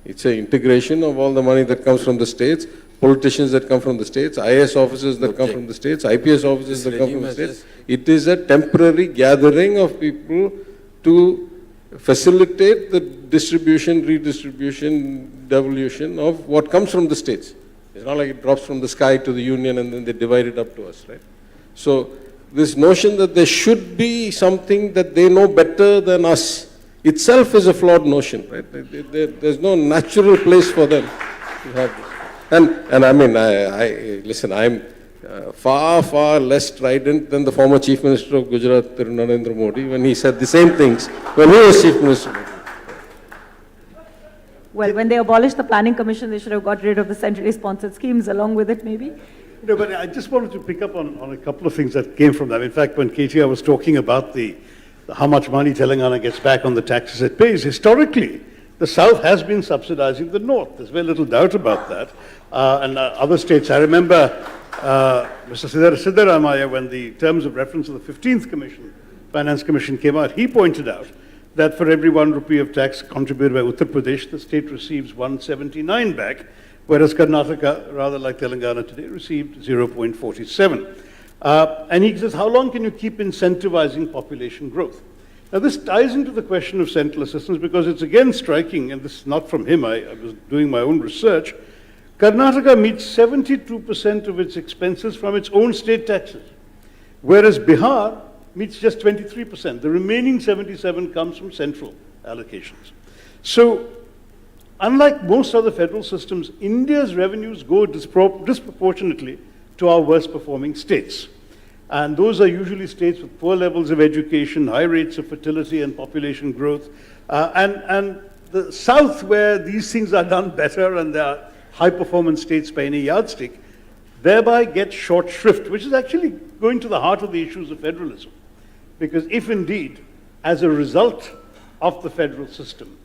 It's an integration of all the money that comes from the states, politicians that come from the states, IAS officers that come from the states, IPS officers that come from the states. It is a temporary gathering of people to facilitate the distribution, redistribution, devolution of what comes from the states. It's not like it drops from the sky to the union and then they divide it up to us, right? So this notion that there should be something that they know better than us itself is a flawed notion, right? There's no natural place for them to have this. And I mean, listen, I'm far, far less strident than the former Chief Minister of Gujarat, Narendra Modi, when he said the same things when he was Chief Minister. Well, when they abolished the Planning Commission, they should have got rid of the centrally sponsored schemes along with it, maybe? No, but I just wanted to pick up on a couple of things that came from that. In fact, when KTR was talking about how much money Telangana gets back on the taxes it pays, historically, the South has been subsidizing the North. There's very little doubt about that. And other states, I remember Mr. Siddaramaiah, when the terms of reference of the 15th Commission, Finance Commission came out, he pointed out that for every 1 rupee of tax contributed by Uttar Pradesh, the state receives 179 back, whereas Karnataka, rather like Telangana today, received 0.47. And he says, how long can you keep incentivizing population growth? Now, this ties into the question of central assistance because it's again striking, and this is not from him, I was doing my own research. Karnataka meets 72% of its expenses from its own state taxes, whereas Bihar meets just 23%. The remaining 77% comes from central allocations. So, unlike most other federal systems, India's revenues go disproportionately to our worst performing states. And those are usually states with poor levels of education, high rates of fertility and population growth. And the South, where these things are done better and there are high performance states by any yardstick, thereby get short shrift, which is actually going to the heart of the issues of federalism. Because if indeed, as a result of the federal system,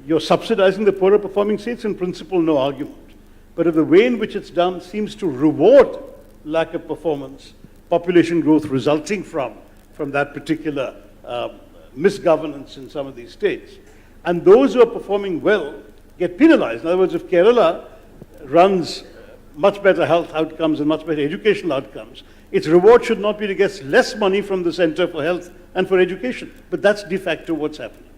you're subsidizing the poorer performing states, in principle, no argument. But if the way in which it's done seems to reward lack of performance, population growth resulting from that particular misgovernance in some of these states, and those who are performing well get penalized. In other words, if Kerala runs much better health outcomes and much better educational outcomes, its reward should not be to get less money from the center for health and for education. But that's de facto what's happening.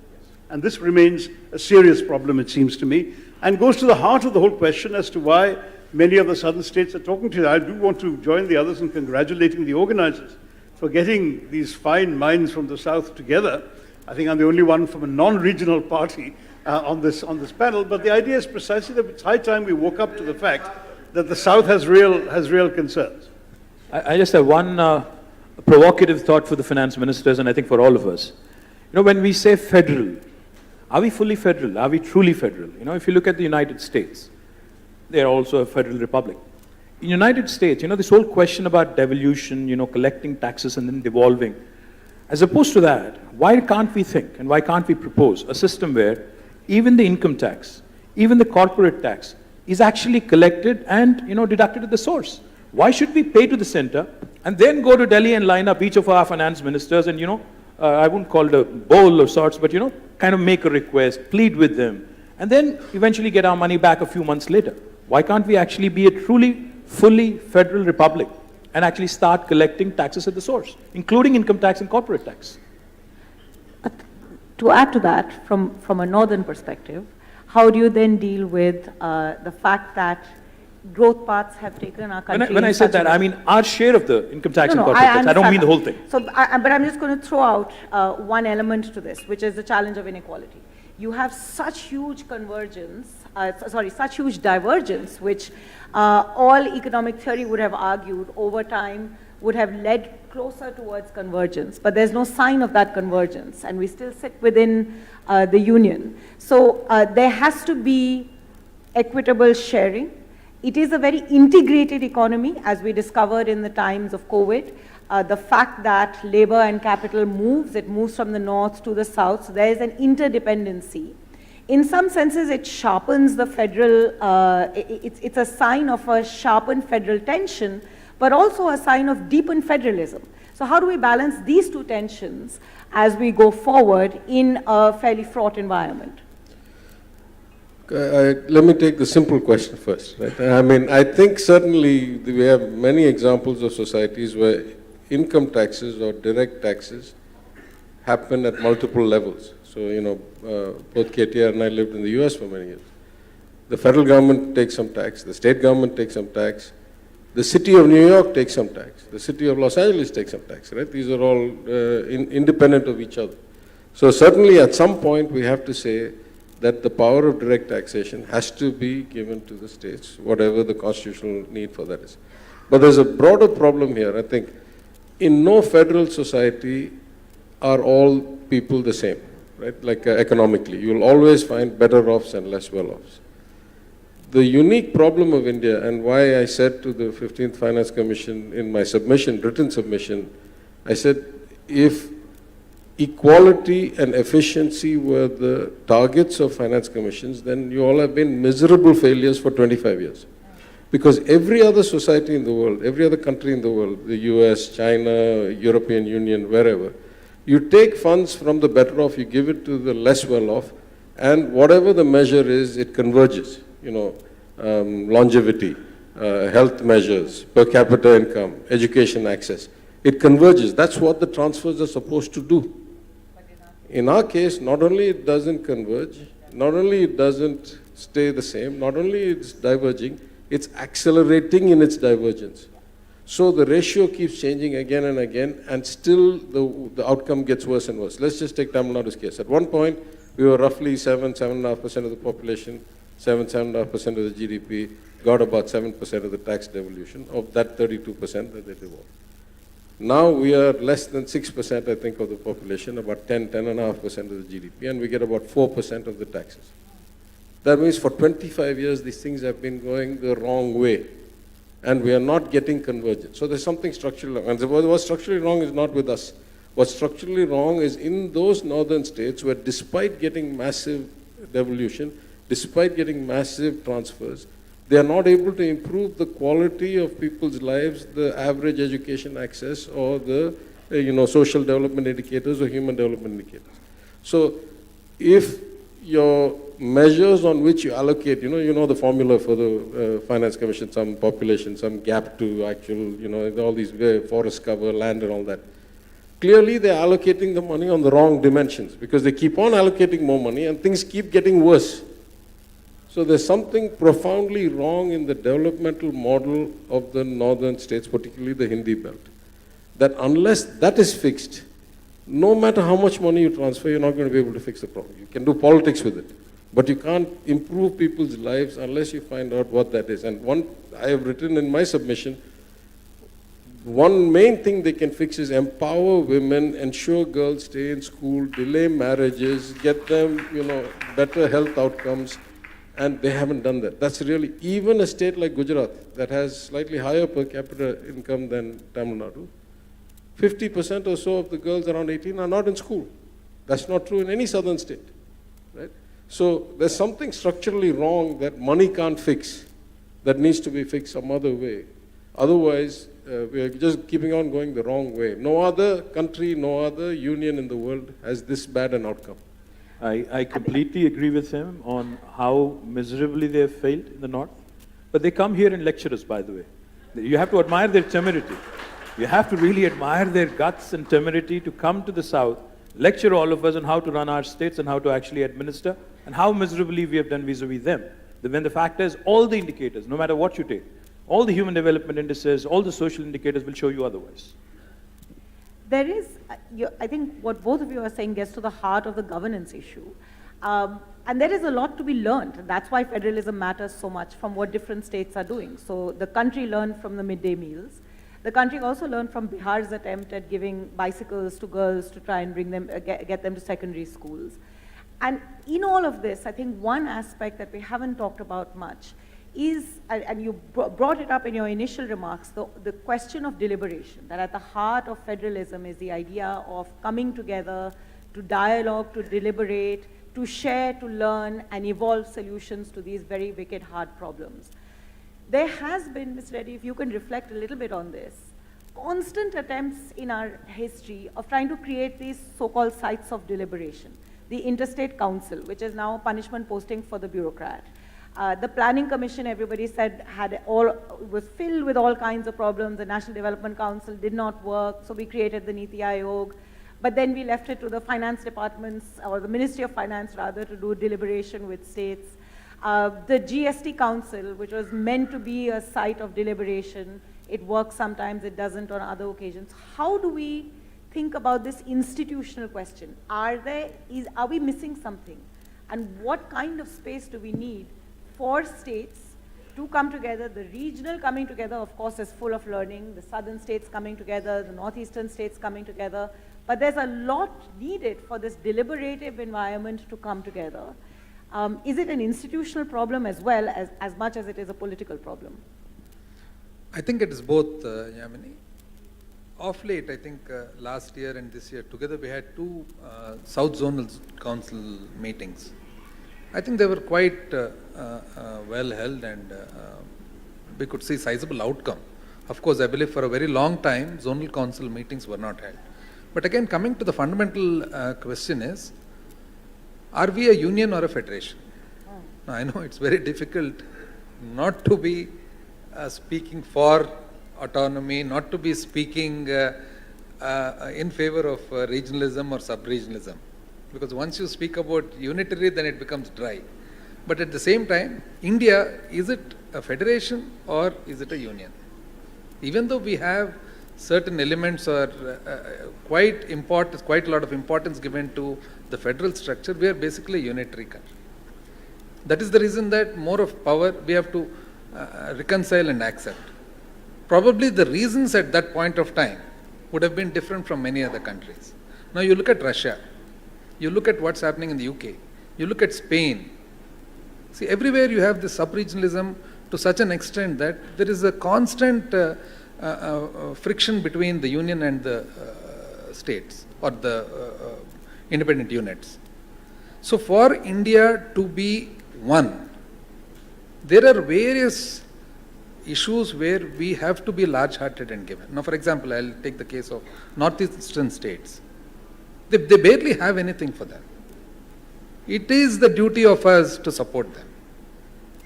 And this remains a serious problem, it seems to me, and goes to the heart of the whole question as to why many of the southern states are talking to you. I do want to join the others in congratulating the organizers for getting these fine minds from the south together. I think I'm the only one from a non-regional party on this panel, but the idea is precisely that it's high time we woke up to the fact that the south has real concerns. I just have one provocative thought for the finance ministers and I think for all of us. When we say federal, are we fully federal? Are we truly federal? If you look at the United States, they are also a federal republic. In the United States, this whole question about devolution, collecting taxes and then devolving, as opposed to that, why can't we think and why can't we propose a system where even the income tax, even the corporate tax is actually collected and deducted at the source? Why should we pay to the center and then go to Delhi and line up each of our finance ministers and I wouldn't call it a bowl of sorts, but kind of make a request, plead with them, and then eventually get our money back a few months later? Why can't we actually be a truly, fully federal republic and actually start collecting taxes at the source, including income tax and corporate tax? To add to that, from a northern perspective, how do you then deal with the fact that growth paths have taken our country? When I said that, I mean our share of the income tax and corporate tax. I don't mean the whole thing. So, but I'm just going to throw out one element to this, which is the challenge of inequality. You have such huge convergence such huge divergence, which all economic theory would have argued over time would have led closer towards convergence. But there's no sign of that convergence, and we still sit within the union. So there has to be equitable sharing. It is a very integrated economy, as we discovered in the times of COVID. The fact that labor and capital moves, it moves from the north to the south, so there is an interdependency. In some senses, it sharpens the federal, it's a sign of a sharpened federal tension, but also a sign of deepened federalism. So how do we balance these two tensions as we go forward in a fairly fraught environment? Let me take the simple question first. Right? I mean, I think certainly we have many examples of societies where income taxes or direct taxes happen at multiple levels. So, you know, both KTR and I lived in the US for many years. The federal government takes some tax, the state government takes some tax, the city of New York takes some tax, the city of Los Angeles takes some tax, right? These are all independent of each other. So certainly at some point we have to say that the power of direct taxation has to be given to the states, whatever the constitutional need for that is. But there's a broader problem here. I think in no federal society are all people the same, right? Like economically, you'll always find better offs and less well-offs. The unique problem of India, and why I said to the 15th Finance Commission in my submission, written submission, I said, if equality and efficiency were the targets of finance commissions, then you all have been miserable failures for 25 years. Because every other society in the world, every other country in the world, the US, China, European Union, wherever, you take funds from the better off, you give it to the less well off, and whatever the measure is, it converges. You know, longevity, health measures, per capita income, education access. It converges. That's what the transfers are supposed to do. In our case, not only it doesn't converge, not only it doesn't stay the same, not only it's diverging, it's accelerating in its divergence. So the ratio keeps changing again and again, and still the outcome gets worse and worse. Let's just take Tamil Nadu's case. At one point, we were roughly 7.5% of the population, 7.5% of the GDP, got about 7% of the tax devolution, of that 32% that they devolved. Now we are less than 6%, I think, of the population, about 10.5% of the GDP, and we get about 4% of the taxes. That means for 25 years, these things have been going the wrong way, and we are not getting convergence. So there's something structurally wrong. And what's structurally wrong is not with us. What's structurally wrong is in those northern states where, despite getting massive devolution, despite getting massive transfers, they are not able to improve the quality of people's lives, the average education access, or the social development indicators or human development indicators. So if your measures on which you allocate, you know the formula for the Finance Commission, some population, some gap to actual, all these forest cover, land and all that. Clearly they're allocating the money on the wrong dimensions because they keep on allocating more money and things keep getting worse. So there's something profoundly wrong in the developmental model of the northern states, particularly the Hindi belt, that unless that is fixed, no matter how much money you transfer, you're not going to be able to fix the problem. You can do politics with it, but you can't improve people's lives unless you find out what that is. And one, I have written in my submission, one main thing they can fix is empower women, ensure girls stay in school, delay marriages, get them, better health outcomes. And they haven't done that. That's really, even a state like Gujarat that has slightly higher per capita income than Tamil Nadu, 50% or so of the girls around 18 are not in school. That's not true in any southern state, right? So there's something structurally wrong that money can't fix, that needs to be fixed some other way. Otherwise, we are just keeping on going the wrong way. No other country, no other union in the world has this bad an outcome. I completely agree with him on how miserably they have failed in the north. But they come here and lecture us, by the way. You have to admire their temerity. You have to really admire their guts and temerity to come to the south, lecture all of us on how to run our states and how to actually administer, and how miserably we have done vis-a-vis them. When the fact is, all the indicators, no matter what you take, all the human development indices, all the social indicators will show you otherwise. There is, I think what both of you are saying gets to the heart of the governance issue. And there is a lot to be learned. That's why federalism matters so much from what different states are doing. So the country learned from the midday meals. The country also learned from Bihar's attempt at giving bicycles to girls to try and bring them, get them to secondary schools. And in all of this, I think one aspect that we haven't talked about much is, and you brought it up in your initial remarks, the question of deliberation, that at the heart of federalism is the idea of coming together to dialogue, to deliberate, to share, to learn, and evolve solutions to these very wicked, hard problems. There has been, Ms. Reddy, if you can reflect a little bit on this, constant attempts in our history of trying to create these so-called sites of deliberation. The Interstate Council, which is now punishment posting for the bureaucrat. The Planning Commission, everybody said, was filled with all kinds of problems. The National Development Council did not work, so we created the Niti Aayog. But then we left it to the finance departments, or the Ministry of Finance rather, to do deliberation with states. The GST Council, which was meant to be a site of deliberation, it works sometimes, it doesn't on other occasions. How do we think about this institutional question? Are we missing something? And what kind of space do we need for states to come together? The regional coming together, of course, is full of learning. The southern states coming together, the northeastern states coming together. But there's a lot needed for this deliberative environment to come together. Is it an institutional problem as well as much as it is a political problem? I think it is both, Yamini. Of late, I think last year and this year, together we had two South Zonal Council meetings. I think they were quite well held, and we could see sizable outcome. Of course, I believe for a very long time, Zonal Council meetings were not held. But again, coming to the fundamental question is, are we a union or a federation? Now, I know it's very difficult not to be speaking for autonomy, not to be speaking in favor of regionalism or sub-regionalism. Because once you speak about unitary, then it becomes dry. But at the same time, India, is it a federation or is it a union? Even though we have certain elements or quite a lot of importance given to the federal structure, we are basically a unitary country. That is the reason that more of power we have to reconcile and accept. Probably the reasons at that point of time would have been different from many other countries. Now you look at Russia, you look at what's happening in the UK, you look at Spain. See, everywhere you have this sub-regionalism to such an extent that there is a constant friction between the union and the states or the independent units. So for India to be one, there are various issues where we have to be large-hearted and given. Now, for example, I'll take the case of northeastern states. They barely have anything for them. It is the duty of us to support them.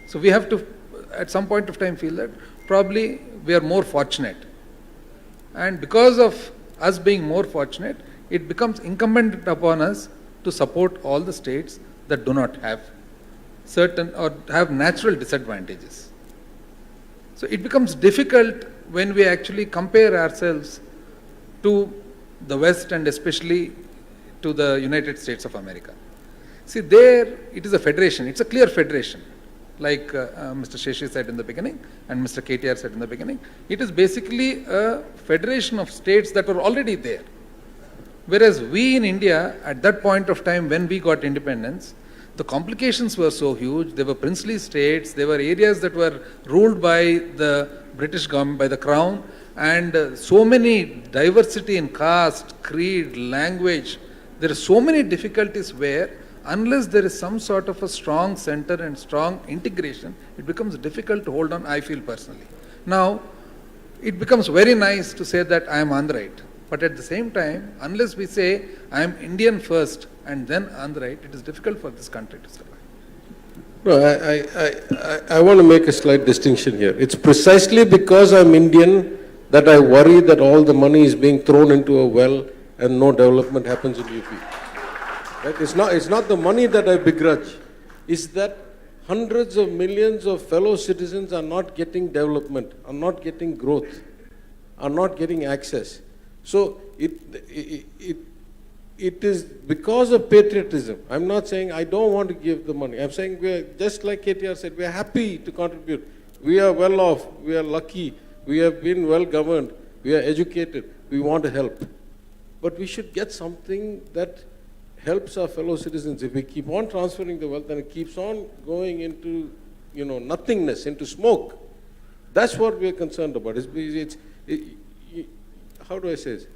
So we have to, at some point of time, feel that probably we are more fortunate. And because of us being more fortunate, it becomes incumbent upon us to support all the states that do not have certain or have natural disadvantages. So it becomes difficult when we actually compare ourselves to the West and especially to the United States of America. See, there it is a federation, it's a clear federation. Like Mr. Sheshi said in the beginning and Mr. KTR said in the beginning, it is basically a federation of states that were already there. Whereas we in India, at that point of time when we got independence, the complications were so huge. There were princely states, there were areas that were ruled by the British government, by the crown, and so many diversity in caste, creed, language. There are so many difficulties where unless there is some sort of a strong center and strong integration, it becomes difficult to hold on, I feel personally. Now, it becomes very nice to say that I am Andhraite, but at the same time, unless we say I am Indian first and then Andhraite, it is difficult for this country to survive. No, I want to make a slight distinction here. It's precisely because I'm Indian that I worry that all the money is being thrown into a well and no development happens in UP. Right? It's not the money that I begrudge. It's that hundreds of millions of fellow citizens are not getting development, are not getting growth, are not getting access. So it is because of patriotism. I'm not saying I don't want to give the money. I'm saying we're, just like KTR said, we're happy to contribute. We are well off, we are lucky, we have been well governed, we are educated, we want to help. But we should get something that helps our fellow citizens. If we keep on transferring the wealth and it keeps on going into, nothingness, into smoke, that's what we're concerned about. How do I say this?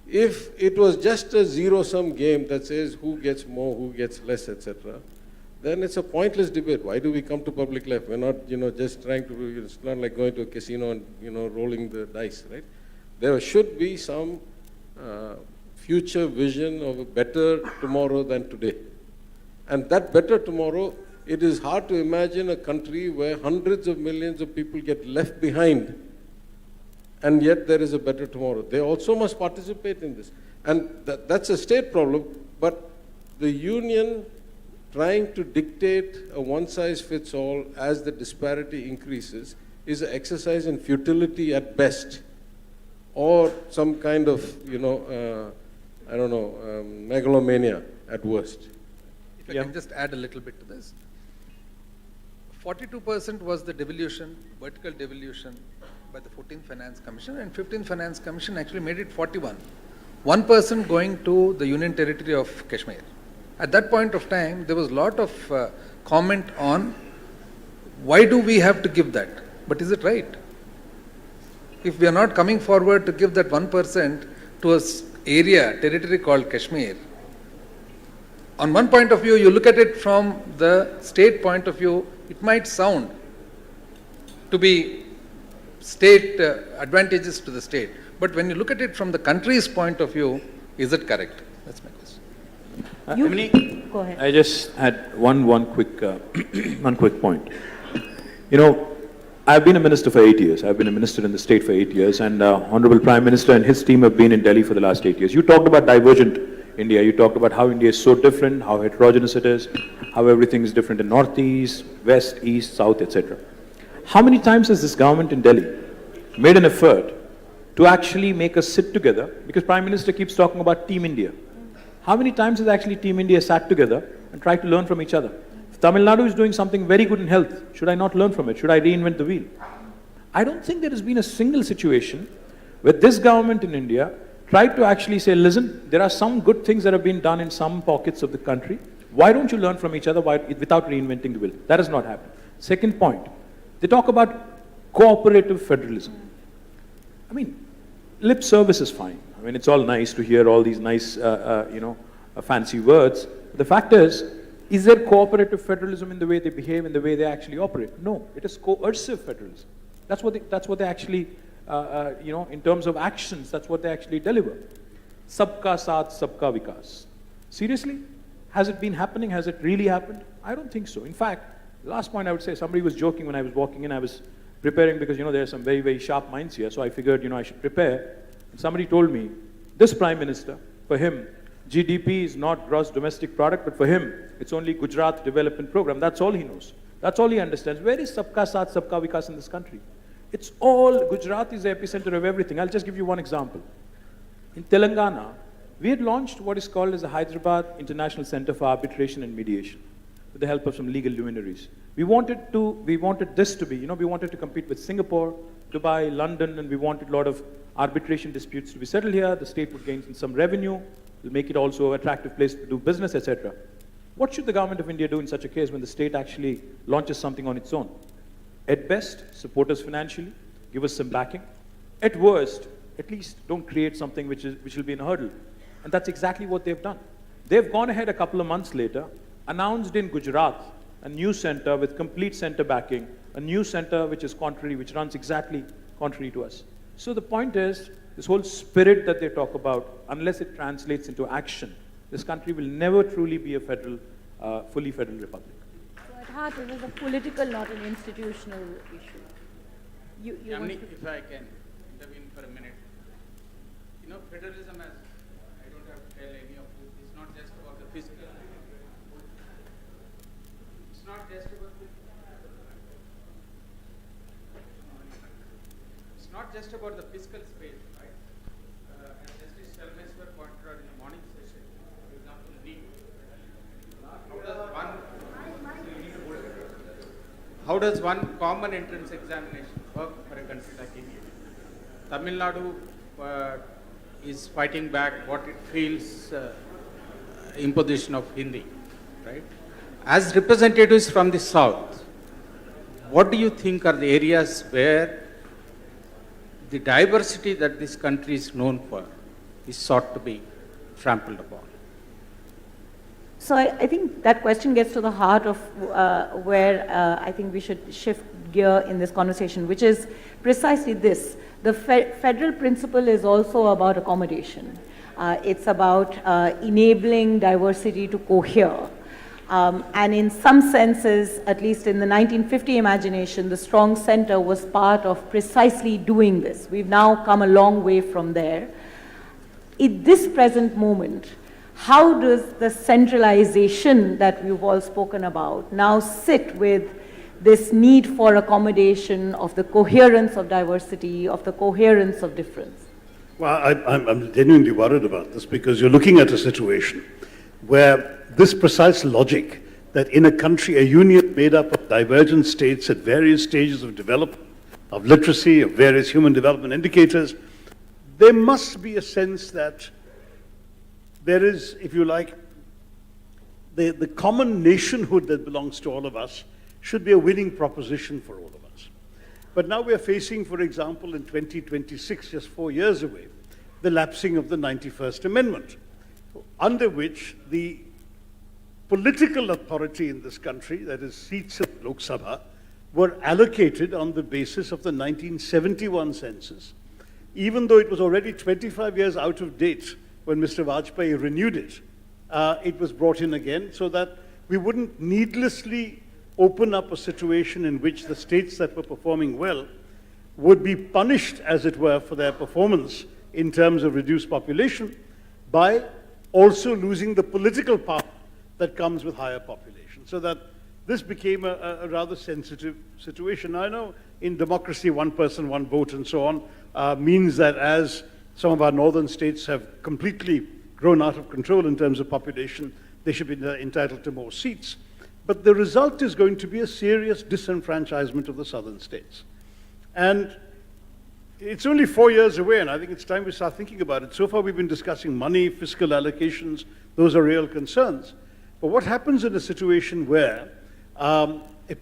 If it was just a zero-sum game that says who gets more, who gets less, etc., then it's a pointless debate. Why do we come to public life? We're not, just trying to, it's not like going to a casino and, rolling the dice, right? There should be some future vision of a better tomorrow than today. And that better tomorrow, it is hard to imagine a country where hundreds of millions of people get left behind, and yet there is a better tomorrow. They also must participate in this. And that's a state problem, but the union trying to dictate a one-size-fits-all as the disparity increases is an exercise in futility at best, or some kind of, megalomania at worst. If I can just add a little bit to this. 42% was the devolution, vertical devolution by the 14th Finance Commission, and 15th Finance Commission actually made it 41. 1% going to the Union Territory of Kashmir. At that point of time, there was a lot of comment on why do we have to give that? But is it right? If we are not coming forward to give that 1% to an area, territory called Kashmir, on one point of view, you look at it from the state point of view, it might sound to be state advantages to the state. But when you look at it from the country's point of view, is it correct? That's my question. Go ahead. I just had one quick point. I've been a minister for 8 years. I've been a minister in the state for 8 years, and Honorable Prime Minister and his team have been in Delhi for the last 8 years. You talked about divergent India. You talked about how India is so different, how heterogeneous it is, how everything is different in northeast, west, east, south, etc. How many times has this government in Delhi made an effort to actually make us sit together? Because Prime Minister keeps talking about Team India. How many times has actually Team India sat together and tried to learn from each other? If Tamil Nadu is doing something very good in health, should I not learn from it? Should I reinvent the wheel? I don't think there has been a single situation where this government in India tried to actually say, listen, there are some good things that have been done in some pockets of the country. Why don't you learn from each other without reinventing the wheel? That has not happened. Second point, they talk about cooperative federalism. I mean, lip service is fine. I mean, it's all nice to hear all these nice, fancy words. The fact is there cooperative federalism in the way they behave, in the way they actually operate? No, it is coercive federalism. That's what they actually, in terms of actions, that's what they actually deliver. Sabka saath, sabka vikas. Seriously? Has it been happening? Has it really happened? I don't think so. In fact, the last point I would say, somebody was joking when I was walking in. I was preparing because, there are some very, very sharp minds here. So I figured, I should prepare. And somebody told me, this Prime Minister, for him, GDP is not gross domestic product, but for him, it's only Gujarat Development Program. That's all he knows. That's all he understands. Where is Sabka Saath, Sabka Vikas in this country? It's all, Gujarat is the epicenter of everything. I'll just give you one example. In Telangana, we had launched what is called as the Hyderabad International Center for Arbitration and Mediation with the help of some legal luminaries. We wanted this to be, we wanted to compete with Singapore, Dubai, London, and we wanted a lot of arbitration disputes to be settled here. The state would gain some revenue, will make it also an attractive place to do business, etc. What should the government of India do in such a case when the state actually launches something on its own? At best, support us financially, give us some backing. At worst, at least don't create something which will be a hurdle. And that's exactly what they've done. They've gone ahead a couple of months later, announced in Gujarat a new center with complete center backing, a new center which is contrary, which runs exactly contrary to us. So the point is, this whole spirit that they talk about, unless it translates into action, this country will never truly be a fully federal republic. So at heart, it is a political, not an institutional issue. If I can intervene for a minute. Federalism, as I don't have to tell any of you, is not just about the fiscal. It's not just about the. It's not just about the fiscal space, right? As Justice Selmeswar pointed out in the morning session, How does one common entrance examination work for a country like India? Tamil Nadu is fighting back what it feels imposition of Hindi, right? As representatives from the South, what do you think are the areas where the diversity that this country is known for is sought to be trampled upon? So I think that question gets to the heart of where I think we should shift gear in this conversation, which is precisely this. The federal principle is also about accommodation. It's about enabling diversity to cohere. And in some senses, at least in the 1950 imagination, the strong center was part of precisely doing this. We've now come a long way from there. In this present moment, how does the centralization that we've all spoken about now sit with this need for accommodation, of the coherence of diversity, of the coherence of difference? Well, I'm genuinely worried about this because you're looking at a situation where this precise logic that in a country, a union made up of divergent states at various stages of development, of literacy, of various human development indicators, there must be a sense that there is, if you like, the common nationhood that belongs to all of us should be a winning proposition for all of us. But now we are facing, for example, in 2026, just 4 years away, the lapsing of the 91st Amendment, under which the political authority in this country, that is seats in Lok Sabha, were allocated on the basis of the 1971 census, even though it was already 25 years out of date when Mr. Vajpayee renewed it. It was brought in again so that we wouldn't needlessly open up a situation in which the states that were performing well would be punished, as it were, for their performance in terms of reduced population by also losing the political power that comes with higher population. So that this became a rather sensitive situation. I know in democracy, one person, one vote and so on means that as some of our northern states have completely grown out of control in terms of population, they should be entitled to more seats. But the result is going to be a serious disenfranchisement of the southern states. And it's only 4 years away, and I think it's time we start thinking about it. So far we've been discussing money, fiscal allocations, those are real concerns. But what happens in a situation where,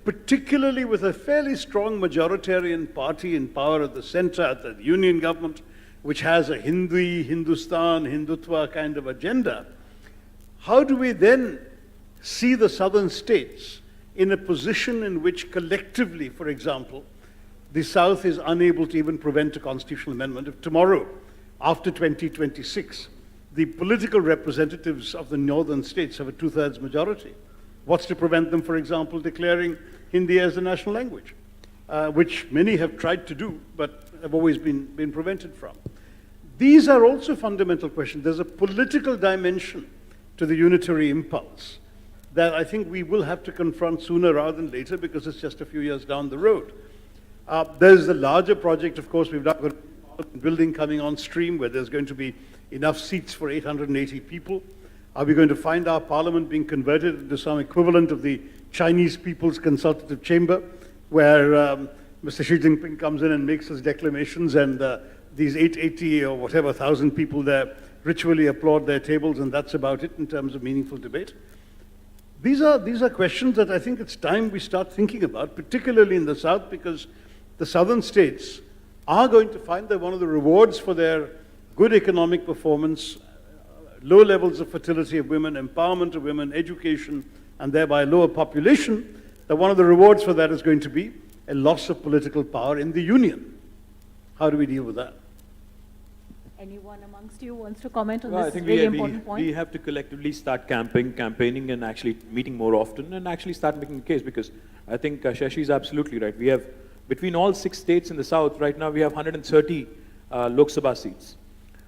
particularly with a fairly strong majoritarian party in power at the center, at the union government, which has a Hindi, Hindustan, Hindutva kind of agenda, how do we then see the southern states in a position in which collectively, for example, the South is unable to even prevent a constitutional amendment? If tomorrow, after 2026, the political representatives of the northern states have a 2/3 majority, what's to prevent them, for example, declaring Hindi as the national language, which many have tried to do, but have always been prevented from? These are also fundamental questions. There's a political dimension to the unitary impulse that I think we will have to confront sooner rather than later because it's just a few years down the road. There's the larger project, of course, we've got a building coming on stream where there's going to be enough seats for 880 people. Are we going to find our parliament being converted into some equivalent of the Chinese People's Consultative Chamber, where Mr. Xi Jinping comes in and makes his declamations and these 880 or whatever thousand people there ritually applaud their tables and that's about it in terms of meaningful debate? These are questions that I think it's time we start thinking about, particularly in the South, because the southern states are going to find that one of the rewards for their good economic performance, low levels of fertility of women, empowerment of women, education, and thereby lower population, that one of the rewards for that is going to be a loss of political power in the union. How do we deal with that? Anyone amongst you wants to comment on Well, I this think really important point? we have to collectively start campaigning and actually meeting more often and actually start making a case, because I think Shashi is absolutely right. We have, between all 6 states in the South, right now we have 130 Lok Sabha seats.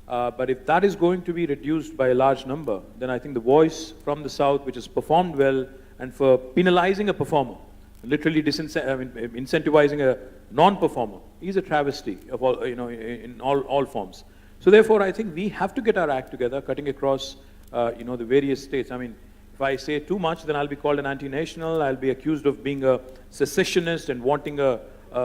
But if that is going to be reduced by a large number, then I think the voice from the South, which has performed well, and for penalizing a performer, literally incentivizing a non-performer, is a travesty of all, in all forms. So therefore, I think we have to get our act together, cutting across, the various states. I mean, If I say too much, then I'll be called an anti-national, I'll be accused of being a secessionist and wanting a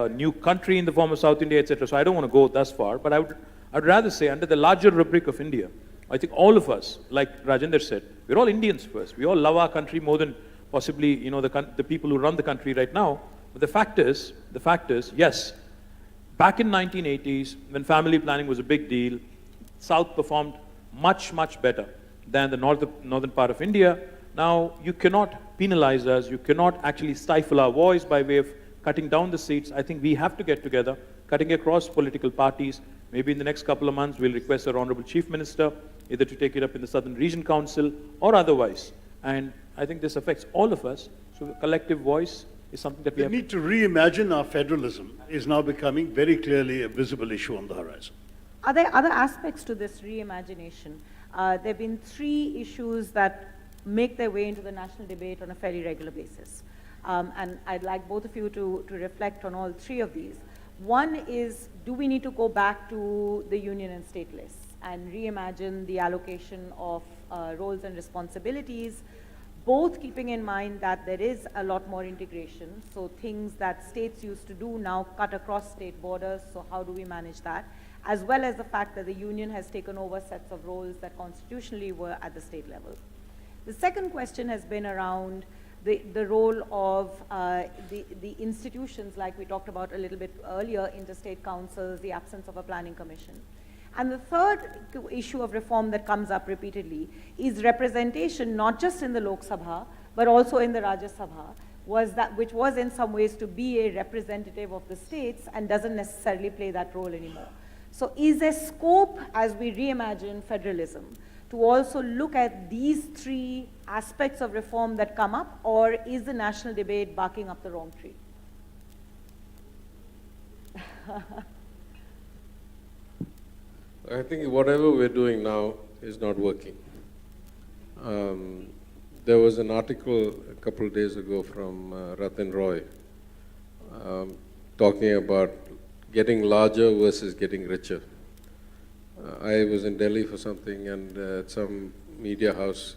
new country in the form of South India, etc. So I don't want to go thus far, but I'd rather say under the larger rubric of India, I think all of us, like Rajendra said, we're all Indians first. We all love our country more than possibly, you know, the people who run the country right now. But the fact is, yes, back in 1980s, when family planning was a big deal, South performed much, much better than the northern part of India. Now, you cannot penalize us, you cannot actually stifle our voice by way of cutting down the seats. I think we have to get together, cutting across political parties. Maybe in the next couple of months, we'll request our Honorable Chief Minister either to take it up in the Southern Region Council or otherwise. And I think this affects all of us. So the collective voice is something that we The have. need to reimagine our federalism is now becoming very clearly a visible issue on the horizon. Are there other aspects to this reimagination? There have been three issues that make their way into the national debate on a fairly regular basis. And I'd like both of you to reflect on all three of these. One is, do we need to go back to the union and state lists and reimagine the allocation of roles and responsibilities, both keeping in mind that there is a lot more integration, so things that states used to do now cut across state borders, so how do we manage that, as well as the fact that the union has taken over sets of roles that constitutionally were at the state level. The second question has been around the role of the institutions, like we talked about a little bit earlier, interstate councils, the absence of a planning commission. And the third issue of reform that comes up repeatedly is representation, not just in the Lok Sabha, but also in the Rajya Sabha, which was in some ways to be a representative of the states and doesn't necessarily play that role anymore. So is there scope, as we reimagine federalism, to also look at these three aspects of reform that come up, or is the national debate barking up the wrong tree? I think whatever we're doing now is not working. There was an article a couple of days ago from Ratin Roy talking about getting larger versus getting richer. I was in Delhi for something, and at some media house,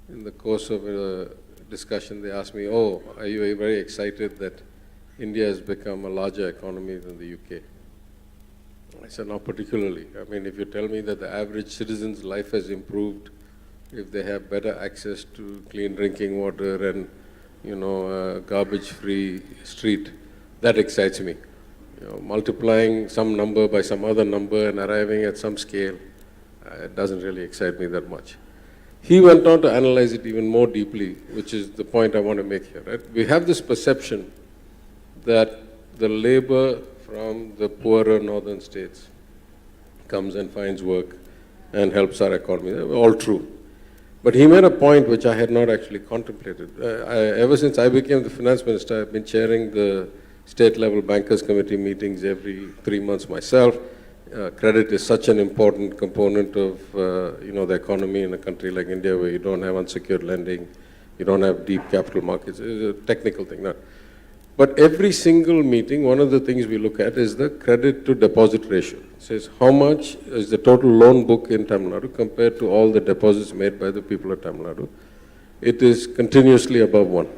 in the course of a discussion, they asked me, "Oh, are you very excited that India has become a larger economy than the UK?" I said, "Not particularly. I mean, if you tell me that the average citizen's life has improved, if they have better access to clean drinking water and, you know, a garbage-free street, that excites me. You know, multiplying some number by some other number and arriving at some scale, it doesn't really excite me that much." He went on to analyze it even more deeply, which is the point I want to make here. Right? We have this perception that the labor from the poorer northern states comes and finds work and helps our economy. All true. But he made a point which I had not actually contemplated. Ever since I became the finance minister, I've been chairing the state-level bankers committee meetings every 3 months myself. Credit is such an important component of the economy in a country like India, where you don't have unsecured lending, you don't have deep capital markets. It's a technical thing. Now, but every single meeting, one of the things we look at is the credit to deposit ratio. It says how much is the total loan book in Tamil Nadu compared to all the deposits made by the people of Tamil Nadu. It is continuously above 1,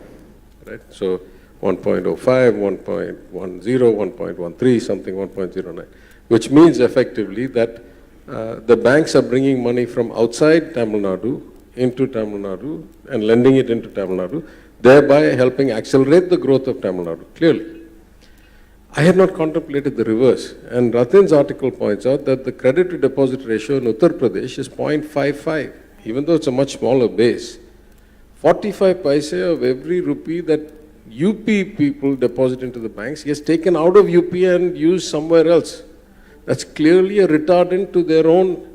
right? So 1.05, 1.10, 1.13, something 1.09, which means effectively that the banks are bringing money from outside Tamil Nadu into Tamil Nadu and lending it into Tamil Nadu, thereby helping accelerate the growth of Tamil Nadu, clearly. I had not contemplated the reverse, and Ratin's article points out that the credit to deposit ratio in Uttar Pradesh is 0.55, even though it's a much smaller base. 45 paise of every rupee that UP people deposit into the banks gets taken out of UP and used somewhere else. That's clearly a retardant to their own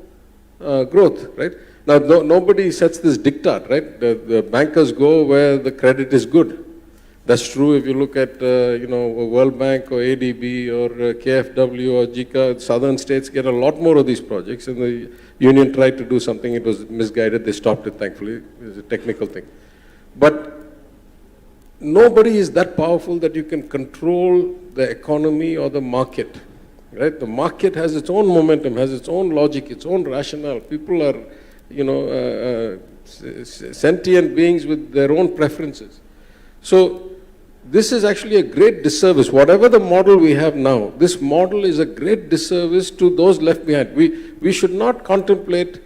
growth, right? Now, nobody sets this diktat, right? The bankers go where the credit is good. That's true if you look at, World Bank or ADB or KFW or JICA. Southern states get a lot more of these projects, and the union tried to do something. It was misguided. They stopped it, thankfully. It was a technical thing. But nobody is that powerful that you can control the economy or the market, right? The market has its own momentum, has its own logic, its own rationale. People are, sentient beings with their own preferences. So this is actually a great disservice. Whatever the model we have now, this model is a great disservice to those left behind. We should not contemplate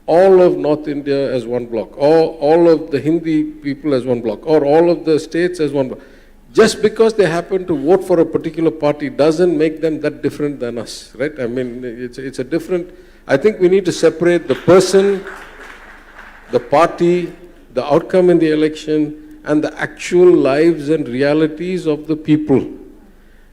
all of North India as one block, or all of the Hindi people as one block, or all of the states as one block. Just because they happen to vote for a particular party doesn't make them that different than us, right? I mean, it's a different, I think we need to separate the person, the party, the outcome in the election, and the actual lives and realities of the people.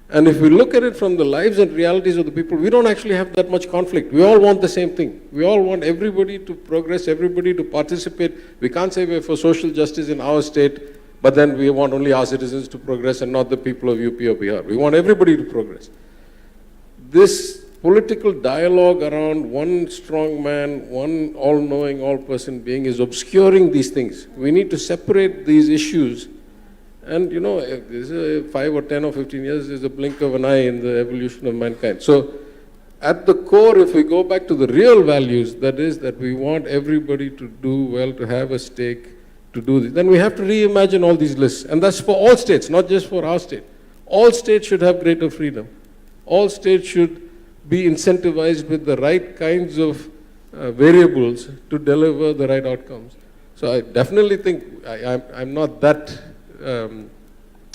And if we look at it from the lives and realities of the people, we don't actually have that much conflict. We all want the same thing. We all want everybody to progress, everybody to participate. We can't say we're for social justice in our state, but then we want only our citizens to progress and not the people of UP or Bihar. We want everybody to progress. This political dialogue around one strong man, one all-knowing, all-person being is obscuring these things. We need to separate these issues. And you know, 5 or 10 or 15 years is a blink of an eye in the evolution of mankind. So at the core, if we go back to the real values, that is that we want everybody to do well, to have a stake, to do this, then we have to reimagine all these lists. And that's for all states, not just for our state. All states should have greater freedom. All states should be incentivized with the right kinds of variables to deliver the right outcomes. So I definitely think I'm not that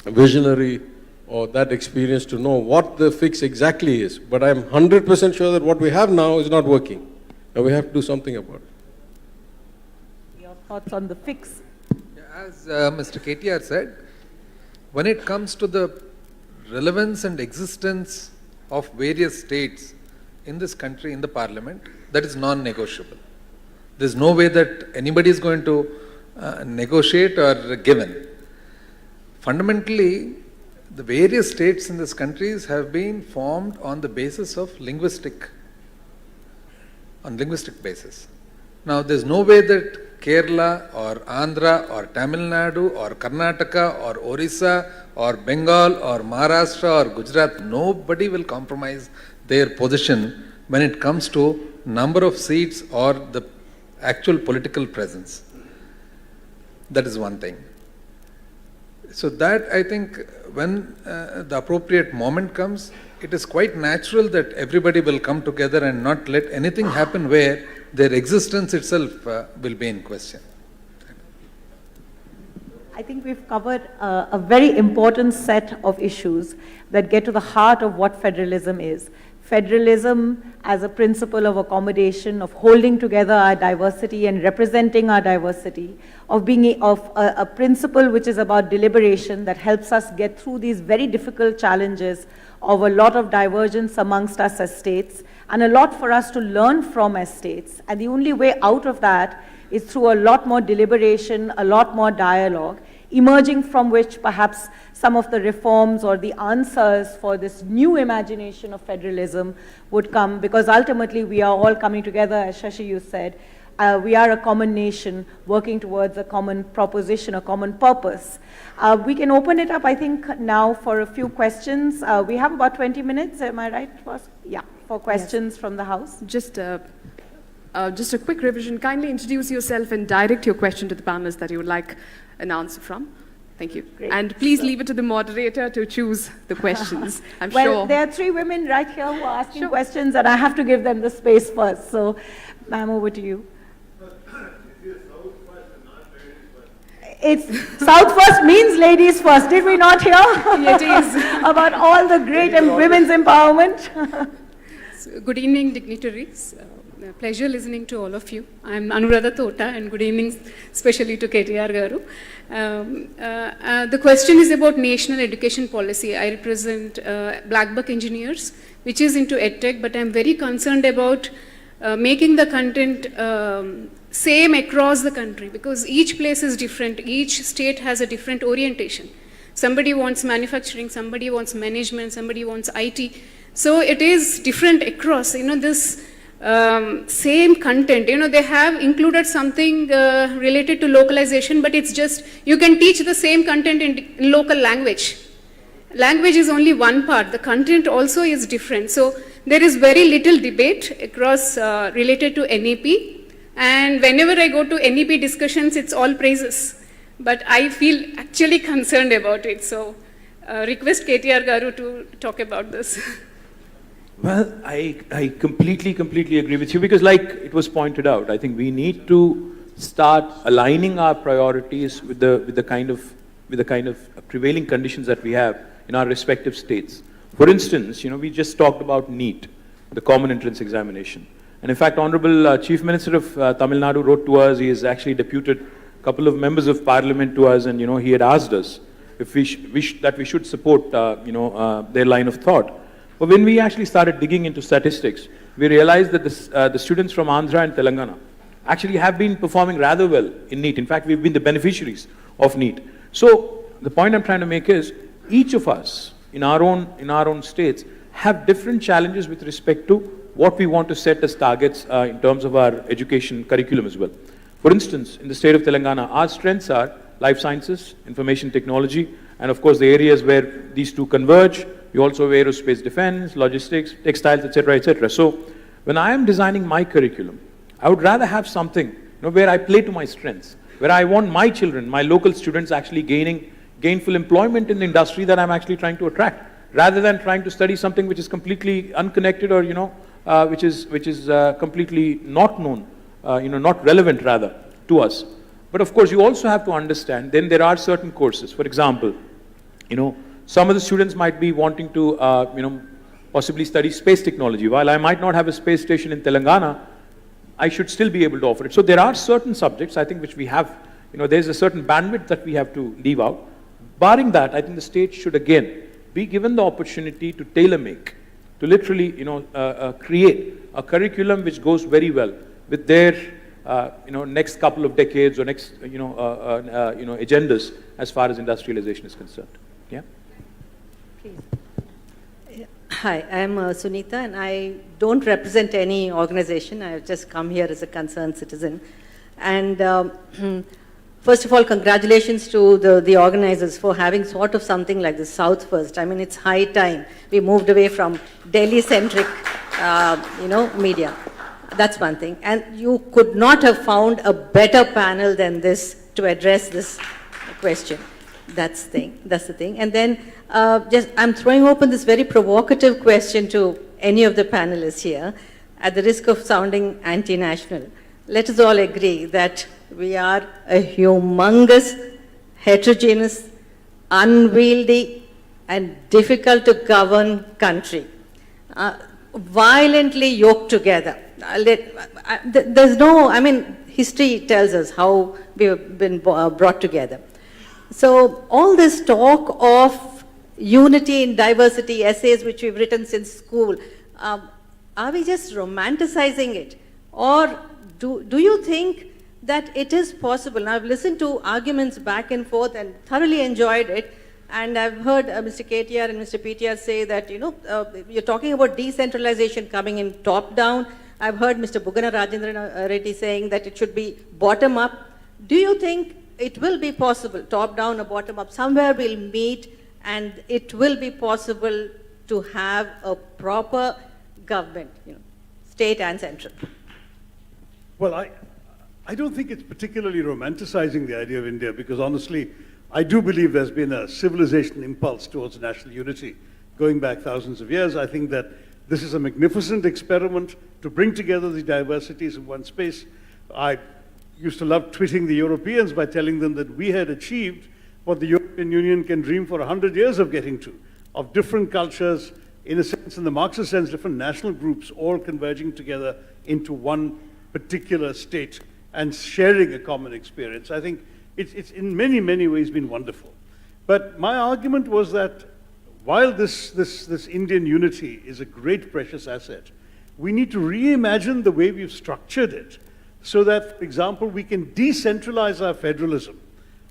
visionary or that experienced to know what the fix exactly is, but I'm 100% sure that what we have now is not working, and we have to do something about it. Your thoughts on the fix? As Mr. KTR said, when it comes to the relevance and existence of various states in this country, in the parliament, that is non-negotiable. There's no way that anybody is going to negotiate or give in. Fundamentally, the various states in this country have been formed on the basis of linguistic basis. Now, there's no way that Kerala or Andhra or Tamil Nadu or Karnataka or Orissa or Bengal or Maharashtra or Gujarat, nobody will compromise their position when it comes to number of seats or the actual political presence. That is one thing. So that, I think, when the appropriate moment comes, it is quite natural that everybody will come together and not let anything happen where their existence itself will be in question. I think we've covered a very important set of issues that get to the heart of what federalism is. Federalism as a principle of accommodation, of holding together our diversity and representing our diversity, of being a principle which is about deliberation that helps us get through these very difficult challenges of a lot of divergence amongst us as states, and a lot for us to learn from as states. And the only way out of that is through a lot more deliberation, a lot more dialogue, emerging from which perhaps some of the reforms or the answers for this new imagination of federalism would come, because ultimately we are all coming together, as Shashi you said, we are a common nation working towards a common proposition, a common purpose. We can open it up, I think, now for a few questions. We have about 20 minutes, am I right, boss? Yeah, for questions from the House. Just a quick revision. Kindly introduce yourself and direct your question to the panelists that you would like an answer from. Thank you. Great. And please leave it to the moderator to choose the questions. I'm Well, sure. there are 3 women right here who are asking questions, and I have to give them the space first. So, ma'am, over to you. It's South first means ladies first. Did we not hear? It is. About all the great women's empowerment? So, good evening, dignitaries. Pleasure listening to all of you. I'm Anuradha Tota, and good evening especially to KTR Garu. The question is about national education policy. I represent Black Buck Engineers, which is into EdTech, but I'm very concerned about making the content same across the country, because each place is different, each state has a different orientation. Somebody wants manufacturing, somebody wants management, somebody wants IT. So it is different across, this same content, they have included something related to localization, but it's just, you can teach the same content in local language. Language is only one part, the content also is different. So there is very little debate across related to NEP, And whenever I go to NEP discussions, it's all praises. But I feel actually concerned about it. So request KTR Garu to talk about this. Well, I completely agree with you because like it was pointed out, I think we need to start aligning our priorities with the kind of prevailing conditions that we have in our respective states. For instance, we just talked about NEET, the Common Entrance Examination. And in fact, Honorable Chief Minister of Tamil Nadu wrote to us, he has actually deputed a couple of members of parliament to us, and he had asked us if we should support their line of thought. But when we actually started digging into statistics, we realized that the students from Andhra and Telangana actually have been performing rather well in NEET. In fact, we've been the beneficiaries of NEET. So the point I'm trying to make is, each of us in our own states have different challenges with respect to what we want to set as targets in terms of our education curriculum as well. For instance, in the state of Telangana, our strengths are life sciences, information technology, and of course the areas where these two converge. We also have aerospace defense, logistics, textiles, etc., etc. So when I am designing my curriculum, I would rather have something where I play to my strengths, where I want my children, my local students actually gaining gainful employment in the industry that I'm actually trying to attract, rather than trying to study something which is completely unconnected or which is completely not known, not relevant rather to us. But of course, you also have to understand, then there are certain courses. For example, some of the students might be wanting to, possibly study space technology. While I might not have a space station in Telangana, I should still be able to offer it. So there are certain subjects, I think, which we have, there's a certain bandwidth that we have to leave out. Barring that, I think the state should again be given the opportunity to tailor-make, to literally, create a curriculum which goes very well with their, next couple of decades or next, agendas as far as industrialization is concerned. Yeah. Please. Hi, I am Sunita, and I don't represent any organization. I have just come here as a concerned citizen. And first of all, congratulations to the organizers for having sort of something like the South First. I mean, it's high time we moved away from Delhi-centric, media. That's one thing. And you could not have found a better panel than this to address this question. That's the thing. And then I'm throwing open this very provocative question to any of the panelists here, at the risk of sounding anti-national. Let us all agree that we are a humongous, heterogeneous, unwieldy, and difficult to govern country, violently yoked together. There's no, history tells us how we have been brought together. So all this talk of unity in diversity, essays which we've written since school, are we just romanticizing it? Or do you think that it is possible? Now, I've listened to arguments back and forth and thoroughly enjoyed it. And I've heard Mr. KTR and Mr. PTR say that, you're talking about decentralization coming in top down. I've heard Mr. Bugana Rajendran Reddy saying that it should be bottom up. Do you think it will be possible, top down or bottom up, somewhere we'll meet and it will be possible to have a proper government, state and central? Well, I don't think it's particularly romanticizing the idea of India, because honestly, I do believe there's been a civilization impulse towards national unity going back thousands of years. I think that this is a magnificent experiment to bring together the diversities in one space. I used to love twitting the Europeans by telling them that we had achieved what the European Union can dream for 100 years of getting to, of different cultures, in a sense, in the Marxist sense, different national groups all converging together into one particular state and sharing a common experience. I think it's in many, many ways been wonderful. But my argument was that while this Indian unity is a great precious asset, we need to reimagine the way we've structured it, so that, for example, we can decentralize our federalism,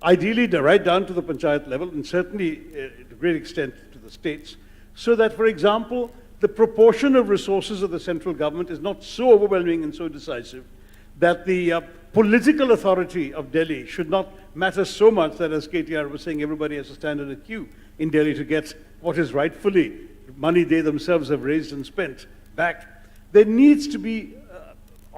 ideally right down to the panchayat level, and certainly to a great extent to the states, so that, for example, the proportion of resources of the central government is not so overwhelming and so decisive that the political authority of Delhi should not matter so much that, as KTR was saying, everybody has to stand in a queue in Delhi to get what is rightfully money they themselves have raised and spent back. There needs to be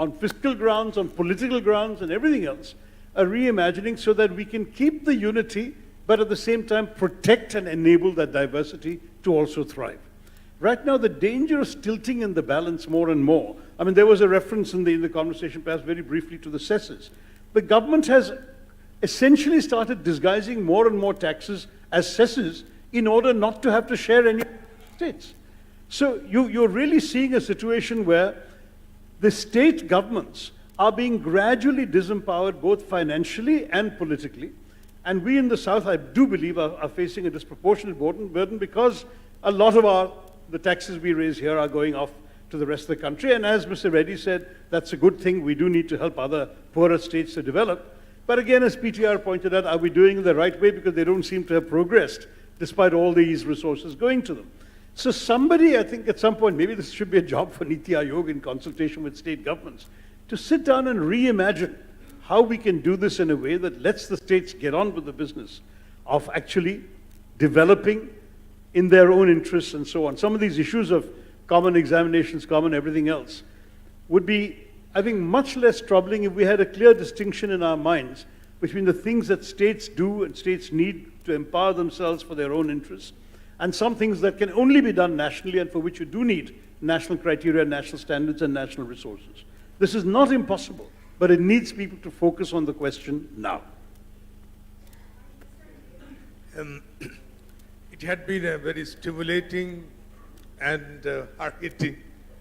on fiscal grounds, on political grounds, and everything else, a reimagining so that we can keep the unity, but at the same time protect and enable that diversity to also thrive. Right now, the danger is tilting in the balance more and more. I mean, there was a reference in the conversation, perhaps very briefly, to the cesses. The government has essentially started disguising more and more taxes as cesses in order not to have to share any states. So you're really seeing a situation where the state governments are being gradually disempowered both financially and politically. And we in the South, I do believe, are facing a disproportionate burden because a lot of the taxes we raise here are going off to the rest of the country. And as Mr. Reddy said, that's a good thing. We do need to help other poorer states to develop. But again, as PTR pointed out, are we doing it the right way? Because they don't seem to have progressed despite all these resources going to them. So somebody, I think at some point, maybe this should be a job for Niti Aayog in consultation with state governments, to sit down and reimagine how we can do this in a way that lets the states get on with the business of actually developing in their own interests and so on. Some of these issues of common examinations, common everything else, would be, I think, much less troubling if we had a clear distinction in our minds between the things that states do and states need to empower themselves for their own interests, and some things that can only be done nationally and for which you do need national criteria, national standards, and national resources. This is not impossible, but it needs people to focus on the question now. It had been a very stimulating and hard-hitting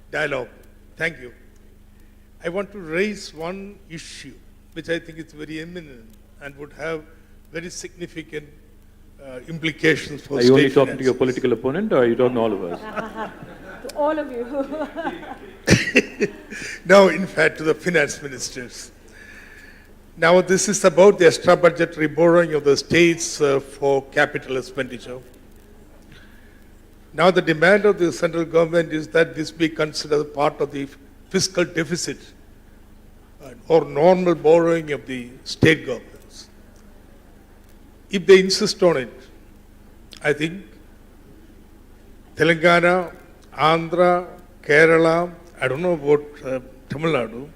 dialogue. Thank you. I want to raise one issue which I think is very eminent and would have very significant implications for Are state you only talking to finances. your political opponent, or are you talking to all of us? To all of you. Now, in fact, to the finance ministers. Now, this is about the extra budgetary borrowing of the states for capital expenditure. Now, the demand of the central government is that this be considered part of the fiscal deficit or normal borrowing of the state governments. If they insist on it, I think Telangana, Andhra, Kerala, I don't know about Tamil Nadu,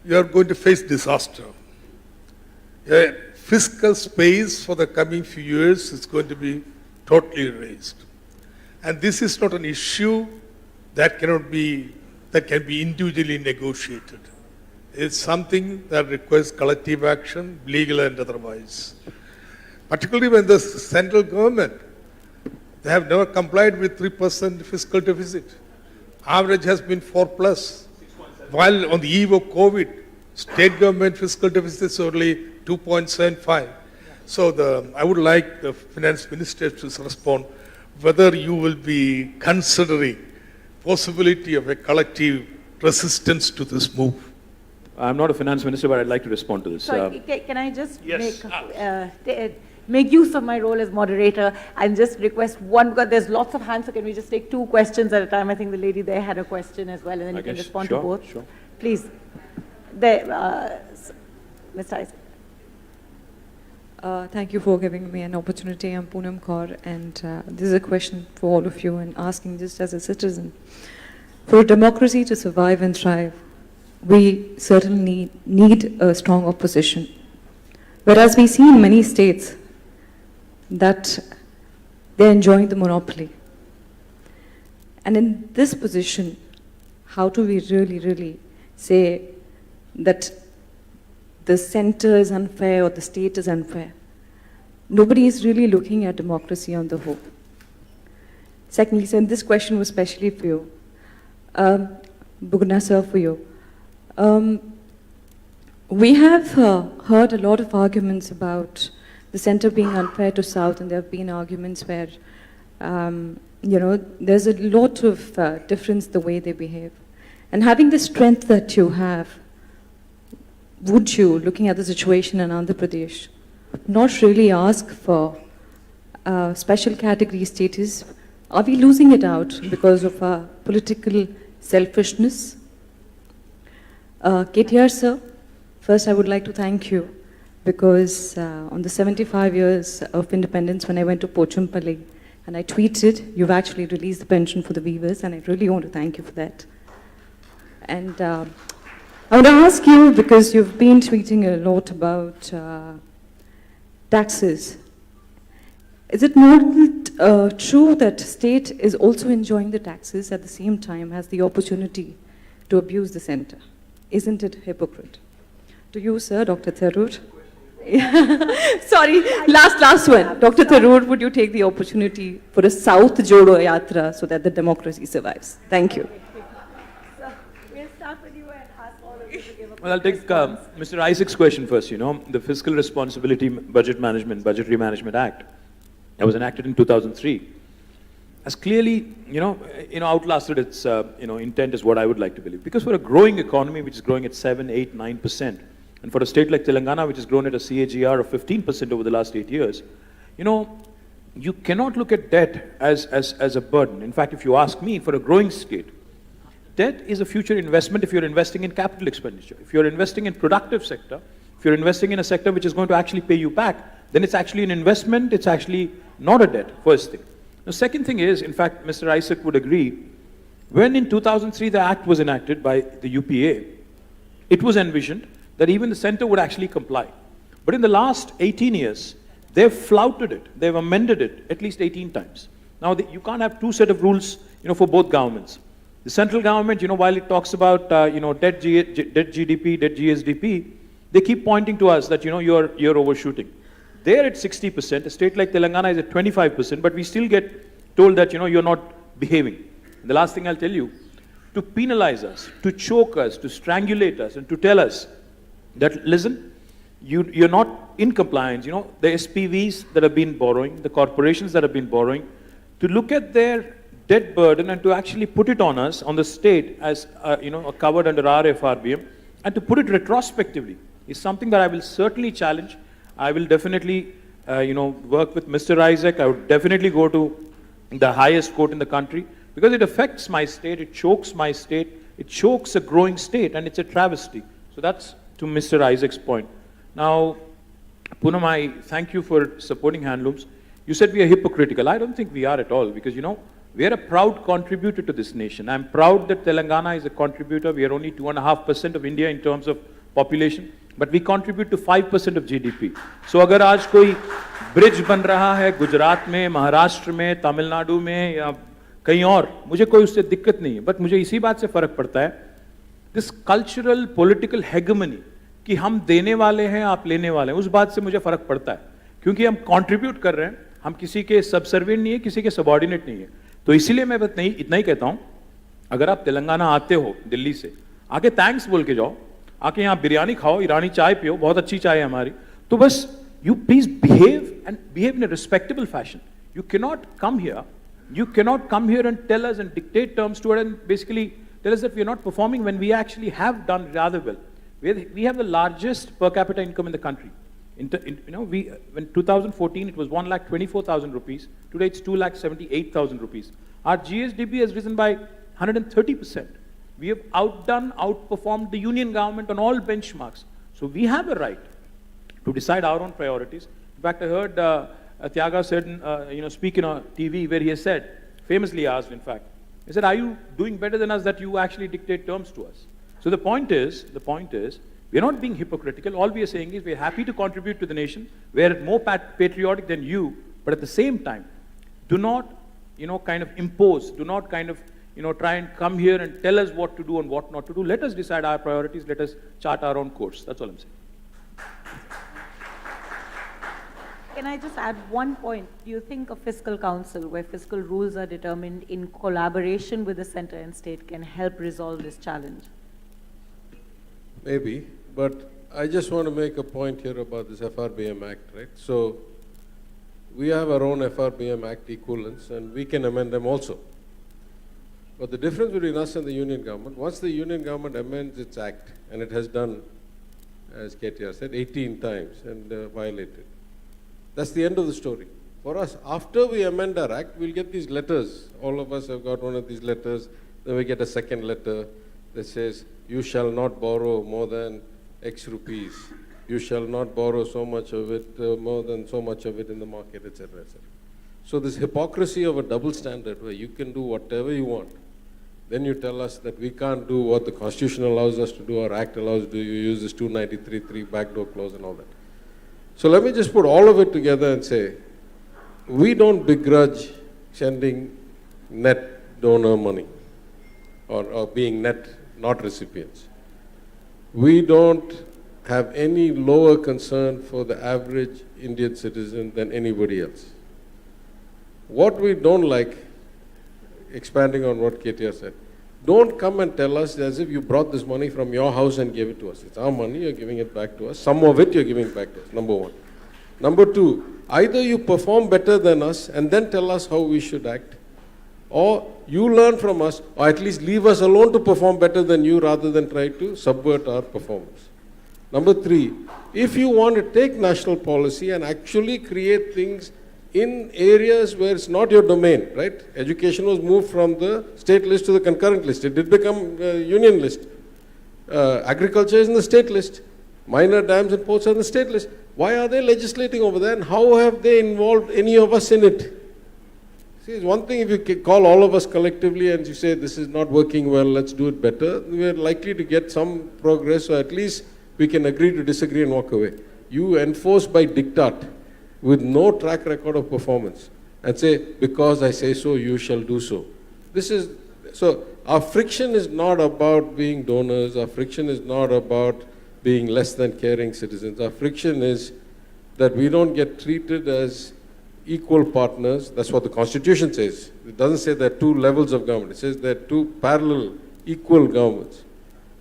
you are going to face disaster. Fiscal space for the coming few years is going to be totally erased. And this is not an issue that can be individually negotiated. It's something that requires collective action, legal and otherwise. Particularly when the central government, they have never complied with 3% fiscal deficit. Average has been 4+. While on the eve of COVID, state government fiscal deficit is only 2.75. So I would like the finance minister to respond whether you will be considering possibility of a collective resistance to this move. I'm not a finance minister, but I'd like to respond to this. Sorry, can I just Yes. make use of my role as moderator and just request one, because there's lots of hands, so can we just take 2 questions at a time? I think the lady there had a question as well, and then I you can guess, respond sure, to both. sure. Please. There, Mr. Isaac. Thank you for giving me an opportunity. I'm Poonam Kaur, and this is a question for all of you, and asking just as a citizen. For a democracy to survive and thrive, we certainly need a strong opposition. Whereas we see in many states that they're enjoying the monopoly. And in this position, how do we really say that the center is unfair or the state is unfair? Nobody is really looking at democracy on the whole. Secondly, so this question was specially for you. Bugna sir, for you. We have heard a lot of arguments about the center being unfair to South, and there have been arguments where, there's a lot of difference the way they behave. And having the strength that you have, would you, looking at the situation in Andhra Pradesh, not really ask for special category status? Are we losing it out because of our political selfishness? KTR sir, first I would like to thank you, because on the 75 years of independence, when I went to Pochampally and I tweeted, you've actually released the pension for the weavers, and I really want to thank you for that. And I want to ask you, because you've been tweeting a lot about taxes. Is it not true that state is also enjoying the taxes at the same time has the opportunity to abuse the center? Isn't it hypocrite? To you, sir, Dr. Tharoor. Sorry, last one. Dr. Tharoor, would you take the opportunity for a South Jodo Yatra so that the democracy survives? Thank you. So we'll start with you and ask all of you to give a Well, I'll take Mr. Isaac's question first. You know, the Fiscal Responsibility Budgetary Management Act that was enacted in 2003 has clearly, outlasted its, intent is what I would like to believe. Because for a growing economy, which is growing at 7, 8, 9%, and for a state like Telangana, which has grown at a CAGR of 15% over the last 8 years, you cannot look at debt as a burden. In fact, if you ask me, for a growing state, debt is a future investment if you're investing in capital expenditure. If you're investing in productive sector, if you're investing in a sector which is going to actually pay you back, then it's actually an investment, it's actually not a debt, first thing. The second thing is, in fact, Mr. Isaac would agree, when in 2003 the act was enacted by the UPA, it was envisioned that even the center would actually comply. But in the last 18 years, they've flouted it, they've amended it at least 18 times. Now, you can't have two set of rules, for both governments. The central government, while it talks about, debt GDP, debt GSDP, they keep pointing to us that, you're overshooting. They're at 60%, a state like Telangana is at 25%, but we still get told that, you're not behaving. And the last thing I'll tell you, to penalize us, to choke us, to strangulate us, and to tell us that, listen, you're not in compliance, the SPVs that have been borrowing, the corporations that have been borrowing, to look at their debt burden and to actually put it on us, on the state, as, covered under our FRBM, and to put it retrospectively is something that I will certainly challenge. I will definitely, work with Mr. Isaac. I would definitely go to the highest court in the country because it affects my state, it chokes my state, it chokes a growing state, and it's a travesty. So that's to Mr. Isaac's point. Now, Poonam, I thank you for supporting handlooms. You said we are hypocritical. I don't think we are at all because, we are a proud contributor to this nation. I'm proud that Telangana is a contributor. We are only 2.5% of India in terms of population, but we contribute to 5% of GDP. So अगर आज कोई bridge बन रहा है गुजरात में, महाराष्ट्र में, तमिलनाडु में या कहीं और, मुझे कोई उससे दिक्कत नहीं है, बट मुझे इसी बात से फर्क पड़ता है, this cultural political hegemony कि हम देने वाले हैं, आप लेने वाले हैं, उस बात से मुझे फर्क पड़ता है, क्योंकि हम contribute कर रहे हैं, हम किसी के subservient नहीं है, किसी के subordinate नहीं है, तो इसीलिए मैं बस नहीं इतना ही कहता हूँ, अगर आप तेलंगाना आते हो दिल्ली से, आके thanks बोल के जाओ, आके यहाँ बिरयानी खाओ, ईरानी चाय पियो, बहुत अच्छी चाय है हमारी, तो बस you please behave in a respectable fashion. You cannot come here and tell us and dictate terms to us and basically tell us that we are not performing when we actually have done rather well. We have the largest per capita income in the country. When 2014 it was 1,24,000 rupees. Today it's 2,78,000 rupees. Our GSDP has risen by 130%. We have outperformed the union government on all benchmarks. So we have a right to decide our own priorities. In fact, I heard Tyaga said, speak in a TV where he has said, famously asked, in fact, he said, are you doing better than us that you actually dictate terms to us? So the point is, we are not being hypocritical. All we are saying is we are happy to contribute to the nation. We are more patriotic than you, but at the same time, do not, kind of impose, do not kind of, try and come here and tell us what to do and what not to do. Let us decide our priorities. Let us chart our own course. That's all I'm saying. Can I just add one point? Do you think a fiscal council where fiscal rules are determined in collaboration with the center and state can help resolve this challenge? Maybe, but I just want to make a point here about this FRBM Act, right? So we have our own FRBM Act equivalents and we can amend them also. But the difference between us and the union government, once the union government amends its act, and it has done, as KTR said, 18 times and violated, that's the end of the story. For us, after we amend our act, we'll get these letters. All of us have got one of these letters. Then we get a second letter that says, you shall not borrow more than X rupees. You shall not borrow so much of it, more than so much of it in the market, etc., etc. So this hypocrisy of a double standard where you can do whatever you want Then you tell us that we can't do what the Constitution allows us to do or Act allows us to do. You use this 293(3) backdoor clause and all that. So let me just put all of it together and say, we don't begrudge sending net donor money or being net not recipients. We don't have any lower concern for the average Indian citizen than anybody else. What we don't like, expanding on what KTR said, don't come and tell us as if you brought this money from your house and gave it to us. It's our money, you're giving it back to us. Some of it you're giving back to us, number one. Number two, either you perform better than us and then tell us how we should act, or you learn from us, or at least leave us alone to perform better than you rather than try to subvert our performance. Number three, if you want to take national policy and actually create things in areas where it's not your domain, right? Education was moved from the state list to the concurrent list. It did become union list. Agriculture is in the state list. Minor dams and ports are in the state list. Why are they legislating over there, and how have they involved any of us in it? See, it's one thing if you call all of us collectively and you say this is not working well, let's do it better. We're likely to get some progress, or at least we can agree to disagree and walk away. You enforce by diktat with no track record of performance and say, because I say so, you shall do so. So our friction is not about being donors, our friction is not about being less than caring citizens. Our friction is that we don't get treated as equal partners. That's what the Constitution says. It doesn't say there are two levels of government. It says there are two parallel, equal governments.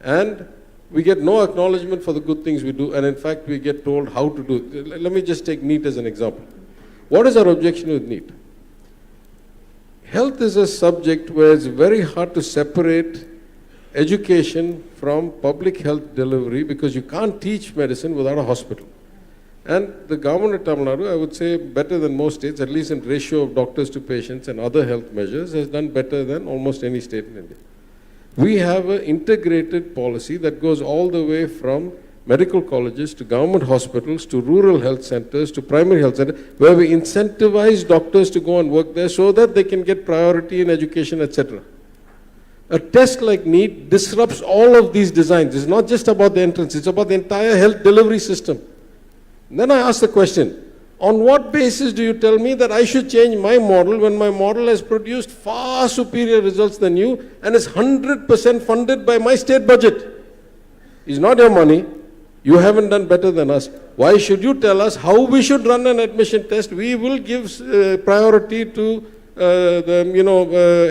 And we get no acknowledgement for the good things we do, and in fact, we get told how to do it. Let me just take NEET as an example. What is our objection with NEET? Health is a subject where it's very hard to separate education from public health delivery because you can't teach medicine without a hospital. And the government of Tamil Nadu, I would say better than most states, at least in ratio of doctors to patients and other health measures, has done better than almost any state in India. We have an integrated policy that goes all the way from medical colleges to government hospitals to rural health centers to primary health centers, where we incentivize doctors to go and work there so that they can get priority in education, etc. A test like NEET disrupts all of these designs. It's not just about the entrance, it's about the entire health delivery system. And then I ask the question, on what basis do you tell me that I should change my model when my model has produced far superior results than you and is 100% funded by my state budget? It's not your money. You haven't done better than us. Why should you tell us how we should run an admission test? We will give priority to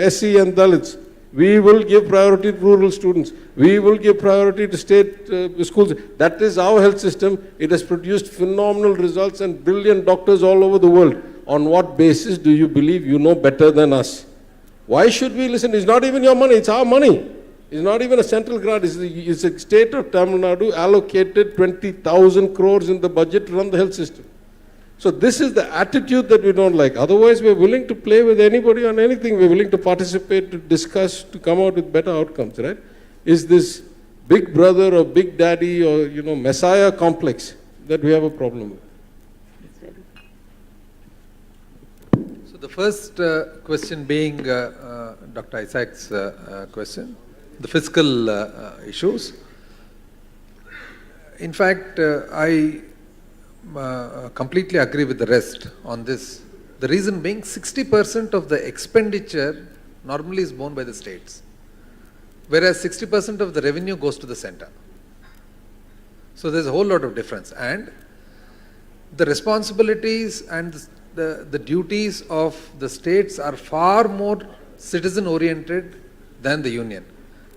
SC and Dalits. We will give priority to rural students. We will give priority to state schools. That is our health system. It has produced phenomenal results and brilliant doctors all over the world. On what basis do you believe you know better than us? Why should we listen? It's not even your money, it's our money. It's not even a central grant. It's a state of Tamil Nadu allocated 20,000 crores in the budget to run the health system. So this is the attitude that we don't like. Otherwise, we're willing to play with anybody on anything. We're willing to participate, to discuss, to come out with better outcomes, right? Is this big brother or big daddy or, messiah complex that we have a problem with? So the first question being Dr. Isaac's question, the fiscal issues. In fact, I completely agree with the rest on this. The reason being 60% of the expenditure normally is borne by the states, whereas 60% of the revenue goes to the center. So there's a whole lot of difference, and the responsibilities and the duties of the states are far more citizen oriented than the union.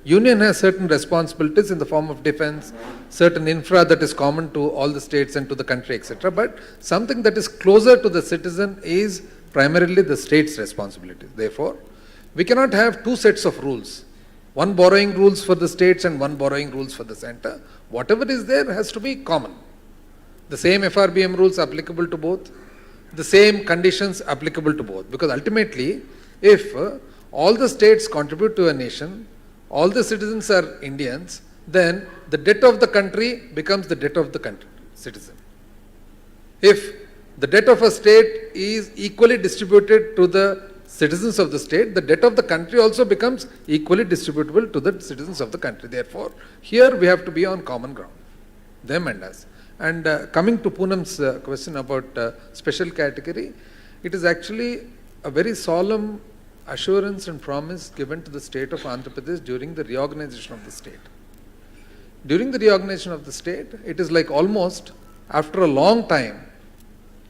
Union has certain responsibilities in the form of defense, certain infra that is common to all the states and to the country, etc. But something that is closer to the citizen is primarily the state's responsibility. Therefore, we cannot have two sets of rules. One borrowing rules for the states and one borrowing rules for the center. Whatever is there has to be common. The same FRBM rules applicable to both, the same conditions applicable to both. Because ultimately, if all the states contribute to a nation, all the citizens are Indians, then the debt of the country becomes the debt of the country, citizen. If the debt of a state is equally distributed to the citizens of the state, the debt of the country also becomes equally distributable to the citizens of the country. Therefore, here we have to be on common ground, them and us. And coming to Poonam's question about special category, it is actually a very solemn assurance and promise given to the state of Andhra Pradesh during the reorganization of the state. During the reorganization of the state, it is like almost after a long time,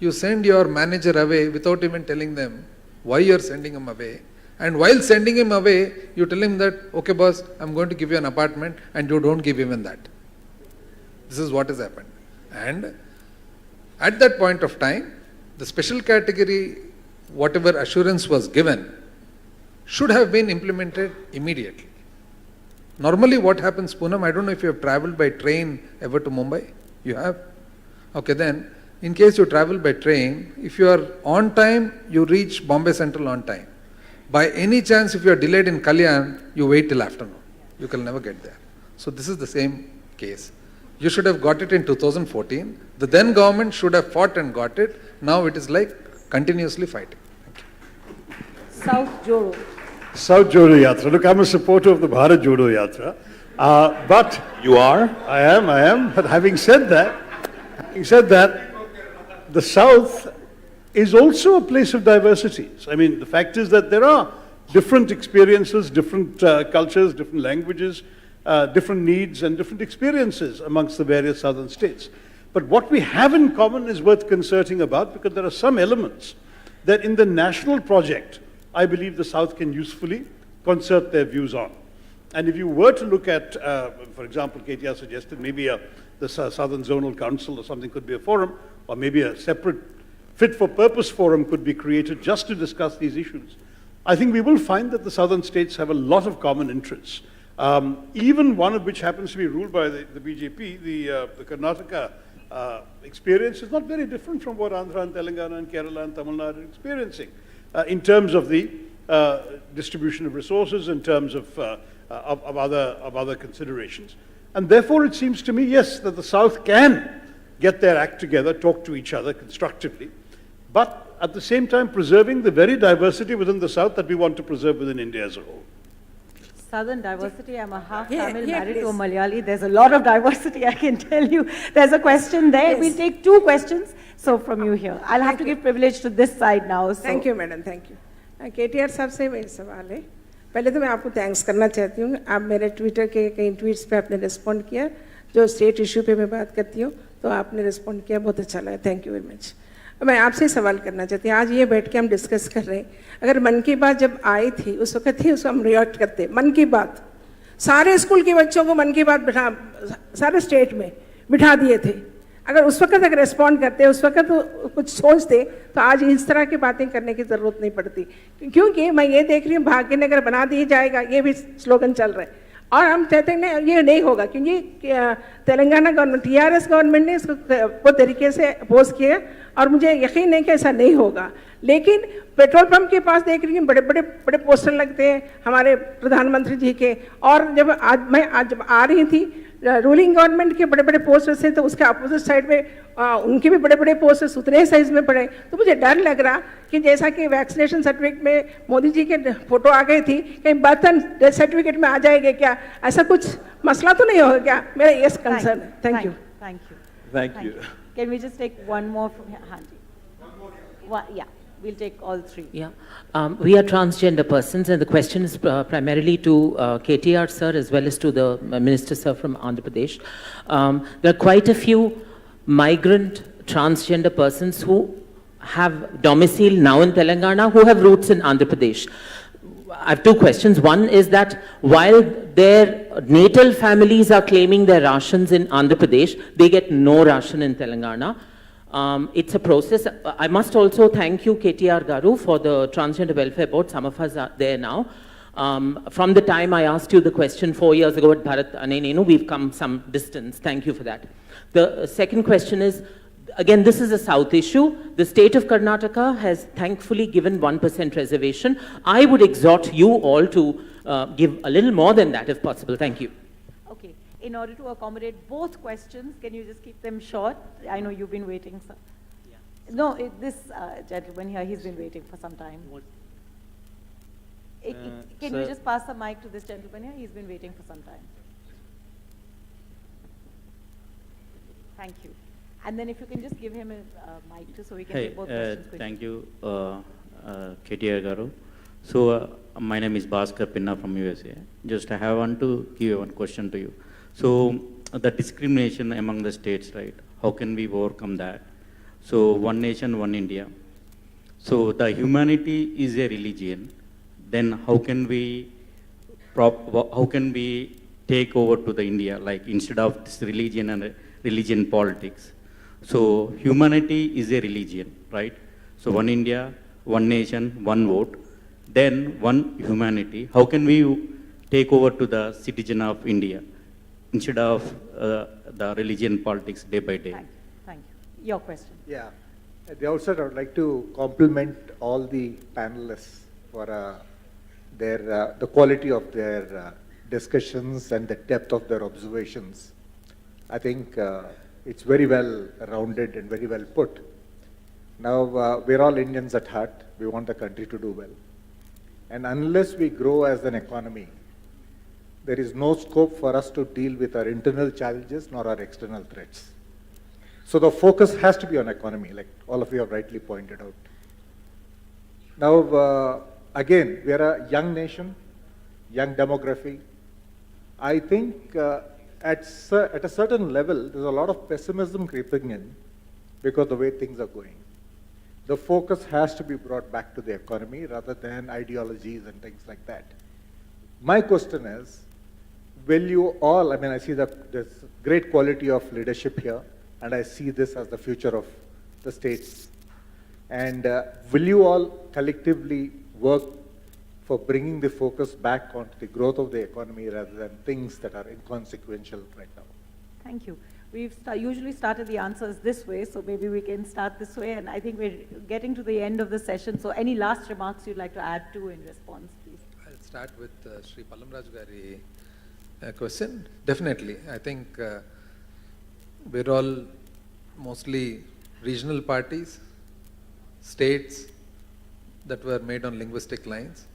you send your manager away without even telling them why you are sending him away. And while sending him away, you tell him that, okay boss, I'm going to give you an apartment, and you don't give even that. This is what has happened. And at that point of time, the special category, whatever assurance was given, should have been implemented immediately. Normally what happens, Poonam, I don't know if you have traveled by train ever to Mumbai. You have? Okay, then, in case you travel by train, if you are on time, you reach Bombay Central on time. By any chance, if you are delayed in Kalyan, you wait till afternoon. You can never get there. So this is the same case. You should have got it in 2014. The then government should have fought and got it. Now it is like continuously fighting. Thank you. South Joro. South Jodo Yatra. Look, I'm a supporter of the Bharat Jodo Yatra. But You are? I am. But having said that, the South is also a place of diversities. I mean, the fact is that there are different experiences, different cultures, different languages, different needs and different experiences amongst the various southern states. But what we have in common is worth concerting about, because there are some elements that in the national project, I believe the South can usefully concert their views on. And if you were to look at, for example, KTR suggested maybe the Southern Zonal Council or something could be a forum, or maybe a separate fit-for-purpose forum could be created just to discuss these issues. I think we will find that the southern states have a lot of common interests, even one of which happens to be ruled by the BJP. The Karnataka experience is not very different from what Andhra and Telangana and Kerala and Tamil Nadu are experiencing in terms of the distribution of resources, in terms of other considerations. And therefore, it seems to me, yes, that the South can get their act together, talk to each other constructively, but at the same time preserving the very diversity within the South that we want to preserve within India as a whole. Southern diversity. I'm a half Tamil married to a Malayali. There's a lot of diversity, I can tell you. There's a question there. Yes. We'll take two questions. So from you here. I'll have to give privilege to this side now. So. Thank you, madam. Thank you. KTR साहब से मेरा सवाल है. पहले तो मैं आपको thanks करना चाहती हूँ. आप मेरे ट्विटर के कई ट्वीट्स पे आपने रिस्पॉन्ड किया. जो स्टेट इशू पे मैं बात करती हूँ, तो आपने रिस्पॉन्ड किया, बहुत अच्छा लगा. Thank you very much. मैं आपसे सवाल करना चाहती हूँ. आज ये बैठ के हम डिस्कस कर रहे हैं. अगर मन की बात जब आई थी, उस वक्त थी, उसको हम रिएक्ट करते. मन की बात सारे स्कूल के बच्चों को मन की बात बिठा, सारे स्टेट में बिठा दिए थे. अगर उस वक्त अगर रिस्पॉन्ड करते, उस वक्त तो कुछ सोचते, तो आज इस तरह की बातें करने की ज़रूरत नहीं पड़ती. क्योंकि मैं ये देख रही हूँ, भाग्यनगर बना दिया जाएगा, ये भी स्लोगन चल रहा है. और हम कहते हैं ये नहीं होगा, क्योंकि तेलंगाना गवर्नमेंट, टीआरएस गवर्नमेंट ने इसको बहुत तरीके से अपोज किया, और मुझे यकीन नहीं कि ऐसा नहीं होगा. लेकिन पेट्रोल पंप के पास देख रही हूँ बड़े पोस्टर लगते हैं हमारे प्रधानमंत्री जी के. और जब आज आ रही थी, रूलिंग गवर्नमेंट के बड़े पोस्टर्स थे, तो उसके अपोजिट साइड में उनके भी बड़े पोस्टर्स उतने साइज में पड़े. तो मुझे डर लग रहा कि जैसा कि वैक्सीनेशन सर्टिफिकेट में मोदी जी के फोटो आ गई थी, कहीं बर्थ डेथ सर्टिफिकेट में आ जाएंगे क्या? ऐसा कुछ मसला तो नहीं होगा क्या? मेरा ये कंसर्न है. Thank you. Thank you. Can we just take one more from Hanji? Yeah. We'll take all three. Yeah. We are transgender persons, and the question is primarily to KTR sir as well as to the Minister sir from Andhra Pradesh. There are quite a few migrant transgender persons who have domicile now in Telangana, who have roots in Andhra Pradesh. I have two questions. One is that while their natal families are claiming their rations in Andhra Pradesh, they get no ration in Telangana. It's a process. I must also thank you, KTR Garu, for the Transgender Welfare Board. Some of us are there now. From the time I asked you the question 4 years ago at Bharat Anenenu, we've come some distance. Thank you for that. The second question is, again, this is a South issue. The state of Karnataka has thankfully given 1% reservation. I would exhort you all to give a little more than that if possible. Thank you. Okay. In order to accommodate both questions, can you just keep them short? I know you've been waiting. Yeah. No, this gentleman here, he's been waiting for some time. Can you just pass the mic to this gentleman here? He's been waiting for some time. Thank you. And then if you can just give him a mic too, so we can take both questions quickly. Thank you, KTR Garu. So my name is Bhaskar Pinna from USA. Just I want to give one question to you. So the discrimination among the states, right? How can we overcome that? So one nation, one India. So the humanity is a religion. Then how can we take over to the India, like instead of this religion and religion politics? So humanity is a religion, right? So one India, one nation, one vote, then one humanity. How can we take over to the citizen of India instead of the religion politics day by day? Thank you. Your question. Yeah. At the outset, I would like to compliment all the panelists for the quality of their discussions and the depth of their observations. I think it's very well rounded and very well put. Now, we're all Indians at heart. We want the country to do well. And unless we grow as an economy, there is no scope for us to deal with our internal challenges nor our external threats. So the focus has to be on economy, like all of you have rightly pointed out. Now, again, we are a young nation, young demography. I think at a certain level, there's a lot of pessimism creeping in because of the way things are going. The focus has to be brought back to the economy rather than ideologies and things like that. My question is, will you all, I mean, I see that there's great quality of leadership here, and I see this as the future of the states. And will you all collectively work for bringing the focus back onto the growth of the economy rather than things that are inconsequential right now? Thank you. We've usually started the answers this way, so maybe we can start this way. And I think we're getting to the end of the session. So any last remarks you'd like to add to in response, please? I'll start with Sri Pallamraj Gari question. Definitely. I think we're all mostly regional parties, states that were made on linguistic lines.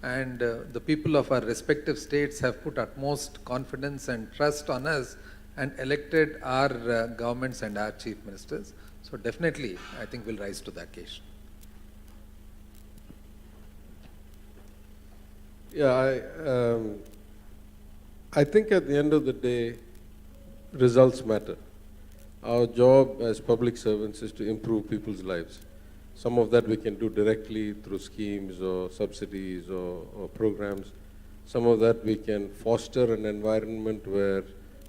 And the people of our respective states have put utmost confidence and trust on us and elected our governments and our chief ministers. So definitely, I think we'll rise to the occasion. Yeah, I think at the end of the day, results matter. Our job as public servants is to improve people's lives. Some of that we can do directly through schemes or subsidies or programs. Some of that we can foster an environment where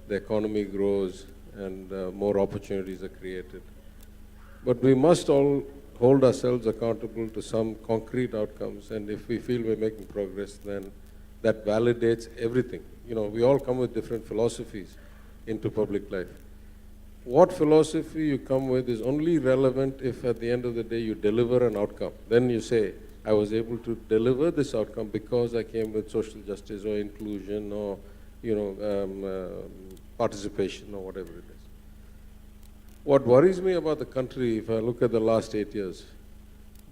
the economy grows and more opportunities are created. But we must all hold ourselves accountable to some concrete outcomes, and if we feel we're making progress, then that validates everything. You know, we all come with different philosophies into public life. What philosophy you come with is only relevant if at the end of the day you deliver an outcome. Then you say, I was able to deliver this outcome because I came with social justice or inclusion or, you know, participation or whatever it is. What worries me about the country, if I look at the last 8 years,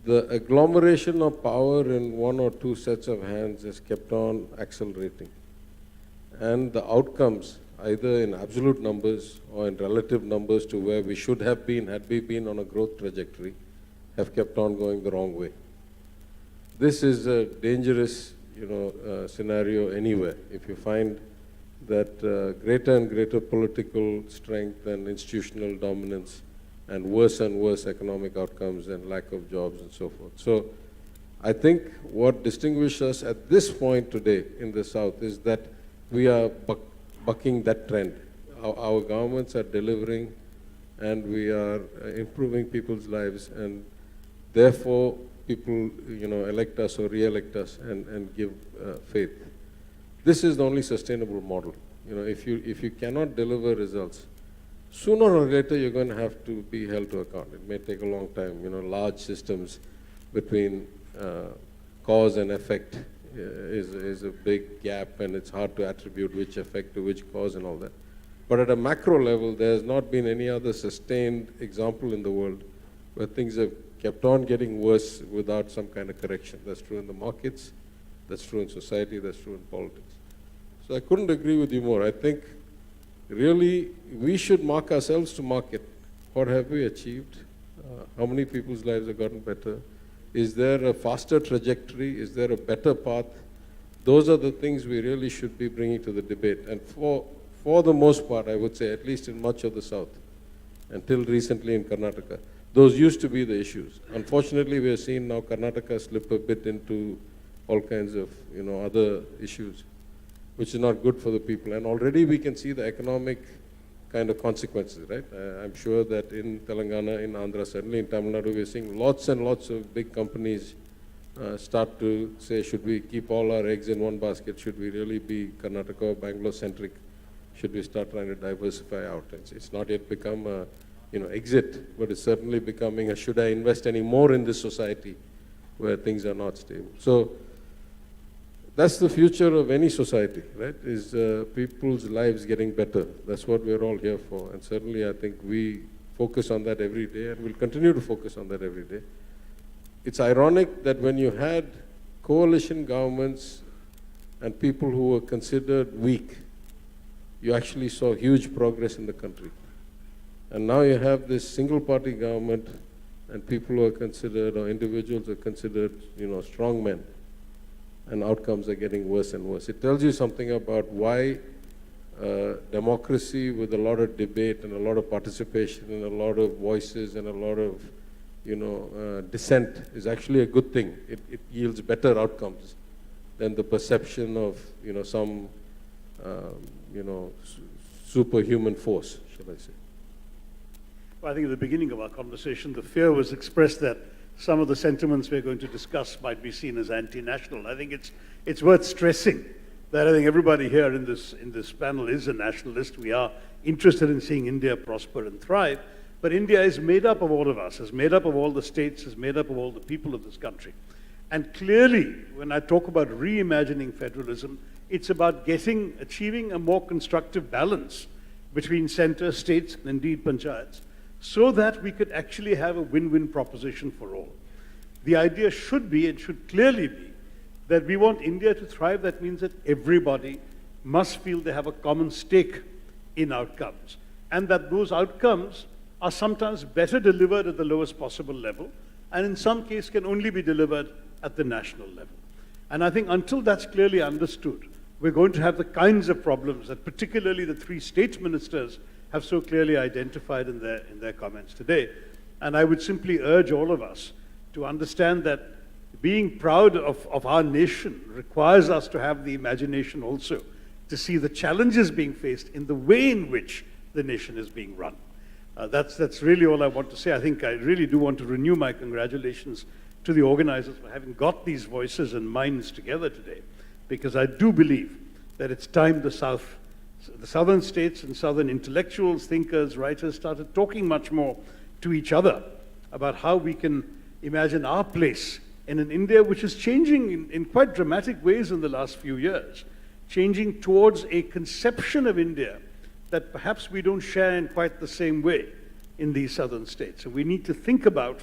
the agglomeration of power in one or two sets of hands has kept on accelerating. And the outcomes, either in absolute numbers or in relative numbers to where we should have been had we been on a growth trajectory, have kept on going the wrong way. This is a dangerous, scenario anywhere. If you find that greater and greater political strength and institutional dominance and worse economic outcomes and lack of jobs and so forth. So I think what distinguishes us at this point today in the South is that we are bucking that trend. Our governments are delivering and we are improving people's lives, and therefore people elect us or re-elect us and give faith. This is the only sustainable model. If you cannot deliver results, sooner or later you're going to have to be held to account. It may take a long time. Large systems between cause and effect is a big gap, and it's hard to attribute which effect to which cause and all that. But at a macro level, there has not been any other sustained example in the world where things have kept on getting worse without some kind of correction. That's true in the markets, That's true in society, that's true in politics. So I couldn't agree with you more. I think really we should mark ourselves to market. What have we achieved? How many people's lives have gotten better? Is there a faster trajectory? Is there a better path? Those are the things we really should be bringing to the debate. And for the most part, I would say, at least in much of the South, until recently in Karnataka, those used to be the issues. Unfortunately, we are seeing now Karnataka slip a bit into all kinds of other issues, which is not good for the people. And already we can see the economic kind of consequences, right? I'm sure that in Telangana, in Andhra, certainly in Tamil Nadu, we're seeing lots and lots of big companies start to say, should we keep all our eggs in one basket? Should we really be Karnataka or Bangalore-centric? Should we start trying to diversify out? It's not yet become a exit, but it's certainly becoming a should I invest any more in this society where things are not stable? So that's the future of any society, right? Is people's lives getting better. That's what we're all here for. And certainly I think we focus on that every day and we'll continue to focus on that every day. It's ironic that when you had coalition governments and people who were considered weak, you actually saw huge progress in the country. And now you have this single party government and people who are considered, or individuals are considered, strong men. And outcomes are getting worse and worse. It tells you something about why democracy with a lot of debate and a lot of participation and a lot of voices and a lot of dissent is actually a good thing. It yields better outcomes than the perception of some superhuman force, shall I say. Well, I think at the beginning of our conversation, the fear was expressed that some of the sentiments we're going to discuss might be seen as anti-national. I think it's worth stressing that I think everybody here in this panel is a nationalist. We are interested in seeing India prosper and thrive, but India is made up of all of us, is made up of all the states, is made up of all the people of this country. And clearly, when I talk about reimagining federalism, it's about achieving a more constructive balance between center, states, and indeed panchayats, so that we could actually have a win-win proposition for all. The idea should be, and should clearly be, that we want India to thrive. That means that everybody must feel they have a common stake in outcomes, and that those outcomes are sometimes better delivered at the lowest possible level, and in some cases can only be delivered at the national level. And I think until that's clearly understood, we're going to have the kinds of problems that particularly the three state ministers have so clearly identified in their comments today. And I would simply urge all of us to understand that being proud of our nation requires us to have the imagination also to see the challenges being faced in the way in which the nation is being run. That's really all I want to say. I think I really do want to renew my congratulations to the organizers for having got these voices and minds together today, because I do believe that it's time the southern states and southern intellectuals, thinkers, writers started talking much more to each other about how we can imagine our place in an India which is changing in quite dramatic ways in the last few years, changing towards a conception of India that perhaps we don't share in quite the same way in these southern states. So we need to think about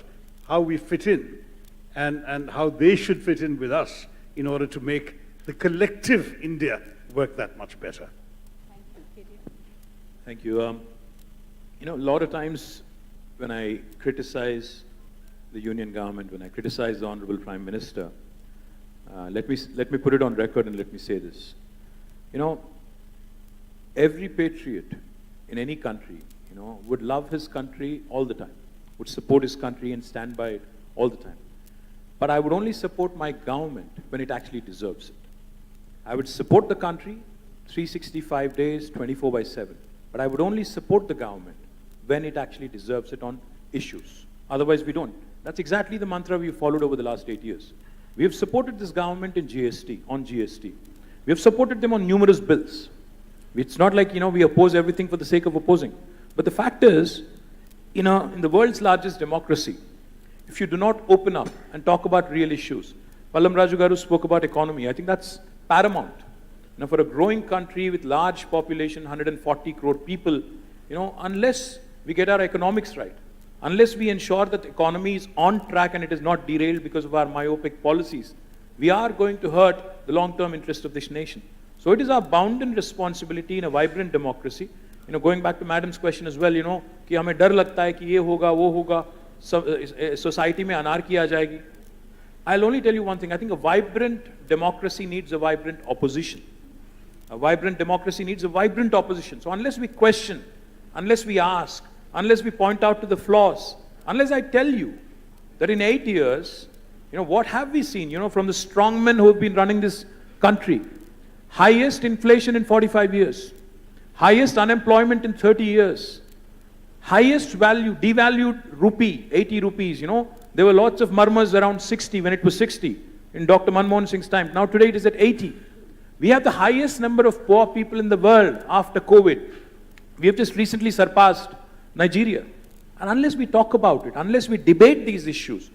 how we fit in and how they should fit in with us in order to make the collective India work that much better. Thank you. A lot of times when I criticize the union government, when I criticize the Honorable Prime Minister, let me put it on record and let me say this. Every patriot in any country, would love his country all the time, would support his country and stand by it all the time. But I would only support my government when it actually deserves it. I would support the country 365 days, 24/7. But I would only support the government when it actually deserves it on issues. Otherwise, we don't. That's exactly the mantra we've followed over the last 8 years. We have supported this government on GST. We have supported them on numerous bills. It's not like, we oppose everything for the sake of opposing. But the fact is, in the world's largest democracy, if you do not open up and talk about real issues, Pallam Raju Garu spoke about economy. I think that's paramount. For a growing country with large population, 140 crore people, unless we get our economics right, unless we ensure that the economy is on track and it is not derailed because of our myopic policies, we are going to hurt the long-term interest of this nation. So it is our bounden responsibility in a vibrant democracy, going back to Madam's question as well, कि हमें डर लगता है कि ये होगा, वो होगा, society में anarchy आ जाएगी. I'll only tell you one thing. I think a vibrant democracy needs a vibrant opposition. A vibrant democracy needs a vibrant opposition. So unless we question, unless we ask, unless we point out to the flaws, unless I tell you that in 8 years, what have we seen, from the strongmen who have been running this country? Highest inflation in 45 years, highest unemployment in 30 years, highest value, devalued rupee, 80 rupees, There were lots of murmurs around 60 when it was 60 in Dr. Manmohan Singh's time. Now today it is at 80. We have the highest number of poor people in the world after COVID. We have just recently surpassed Nigeria. And unless we talk about it, unless we debate these issues,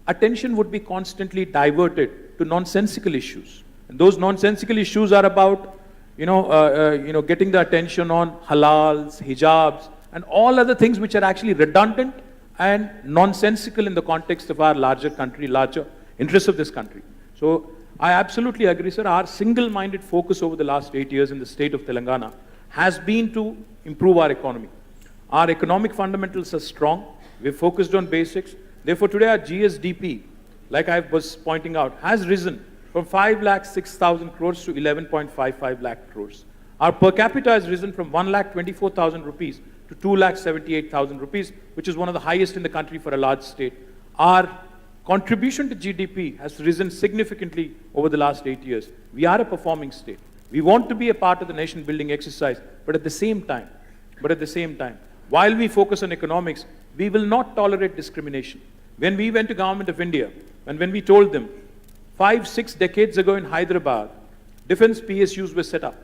attention would be constantly diverted to nonsensical issues. And those nonsensical issues are about, getting the attention on halals, hijabs, and all other things which are actually redundant and nonsensical in the context of our larger country, larger interests of this country. So I absolutely agree, sir. Our single-minded focus over the last 8 years in the state of Telangana has been to improve our economy. Our economic fundamentals are strong. We've focused on basics. Therefore, today our GSDP, like I was pointing out, has risen from 5,06,000 crores to 11.55 lakh crores. Our per capita has risen from 1,24,000 rupees to 2,78,000 rupees, which is one of the highest in the country for a large state. Our contribution to GDP has risen significantly over the last 8 years. We are a performing state. We want to be a part of the nation building exercise, but at the same time, while we focus on economics, we will not tolerate discrimination. When we went to Government of India, and when we told them, 5-6 decades ago in Hyderabad, defense PSUs were set up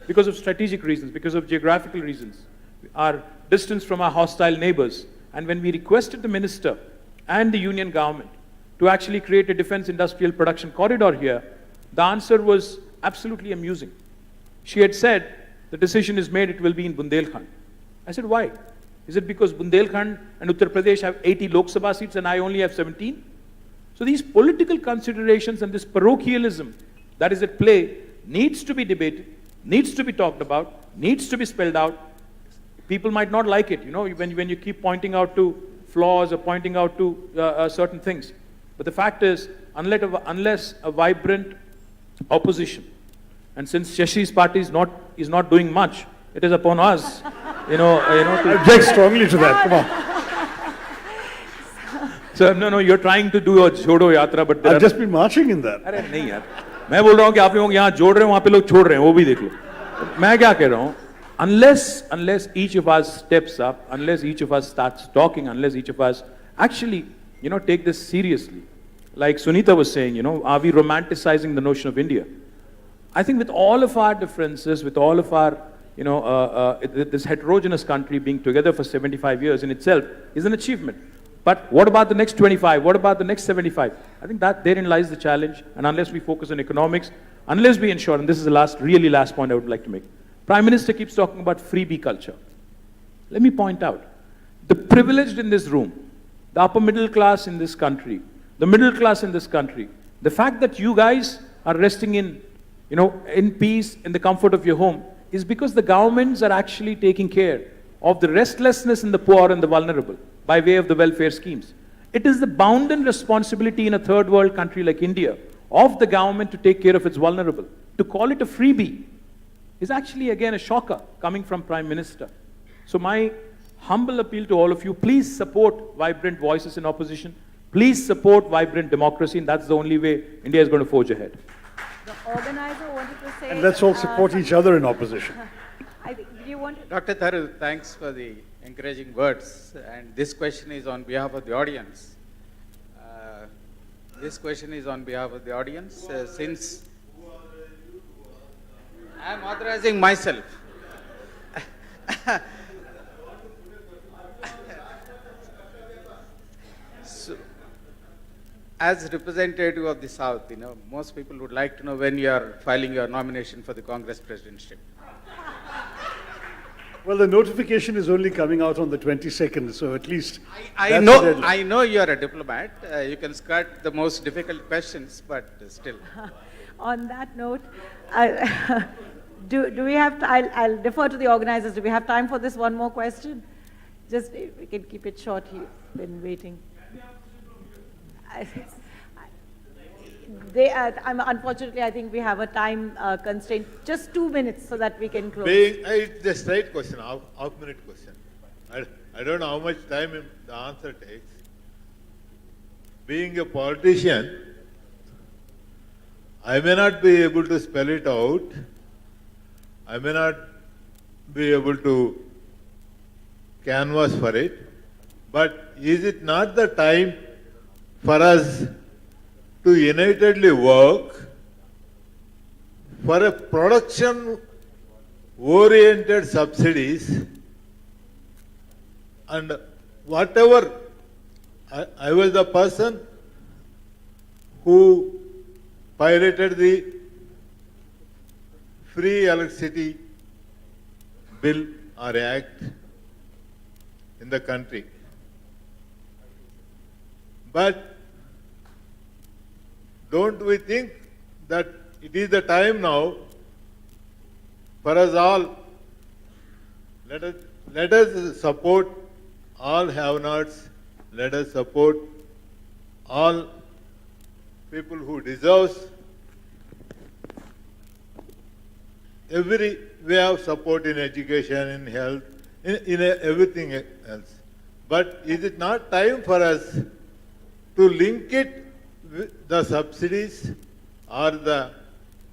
because of strategic reasons, because of geographical reasons, our distance from our hostile neighbors. And when we requested the minister and the union government to actually create a defense industrial production corridor here, the answer was absolutely amusing. She had said, the decision is made, it will be in Bundelkhand. I said, why? Is it because Bundelkhand and Uttar Pradesh have 80 Lok Sabha seats and I only have 17? So these political considerations and this parochialism that is at play needs to be debated, needs to be talked about, needs to be spelled out. People might not like it, when you keep pointing out to flaws or pointing out to certain things. But the fact is, unless a vibrant opposition, and since Shashi's party is not doing much, it is upon us, to object strongly to that. Come on. So no, you're trying to do a Jodo Yatra, but I've just been marching in that. अरे नहीं यार, मैं बोल रहा हूँ कि आप लोग यहाँ जोड़ रहे हैं, वहाँ पे लोग छोड़ रहे हैं, वो भी देख लो. मैं क्या कह रहा हूँ? Unless each of us steps up, unless each of us starts talking, unless each of us actually, take this seriously. Like Sunita was saying, are we romanticizing the notion of India? I think with all of our differences, with all of our, this heterogeneous country being together for 75 years in itself is an achievement. But what about the next 25? What about the next 75? I think that therein lies the challenge. And unless we focus on economics, unless we ensure, and this is the really last point I would like to make. Prime Minister keeps talking about freebie culture. Let me point out, the privileged in this room, the upper middle class in this country, the middle class in this country, the fact that you guys are resting in peace, in the comfort of your home, is because the governments are actually taking care of the restlessness in the poor and the vulnerable by way of the welfare schemes. It is the bounden responsibility in a third world country like India of the government to take care of its vulnerable. To call it a freebie is actually again a shocker coming from Prime Minister. So my humble appeal to all of you, please support vibrant voices in opposition. Please support vibrant democracy, and that's the only way India is going to forge ahead. The organizer wanted to say... And let's all support each other in opposition. Dr. Tharu, thanks for the encouraging words. And this question is on behalf of the audience. Since I am authorizing myself. So, as representative of the South, most people would like to know when you are filing your nomination for the Congress presidency. Well, the notification is only coming out on the 22nd, so at least I know you are a diplomat. You can skirt the most difficult questions, but still. On that note, do we have, I'll defer to the organizers. Do we have time for this one more question? Just, we can keep it short. He's been waiting. Unfortunately, I think we have a time constraint. Just 2 minutes so that we can close. It's a straight question, half-minute question. I don't know how much time the answer takes. Being a politician, I may not be able to spell it out. I may not be able to canvas for it. But is it not the time for us to unitedly work for a production-oriented subsidies, and whatever, I was the person who piloted the free electricity bill or act in the country. But don't we think that it is the time now for us all, let us support all have-nots, let us support all people who deserve every way of support in education, in health, in everything else. But is it not time for us to link it with the subsidies or the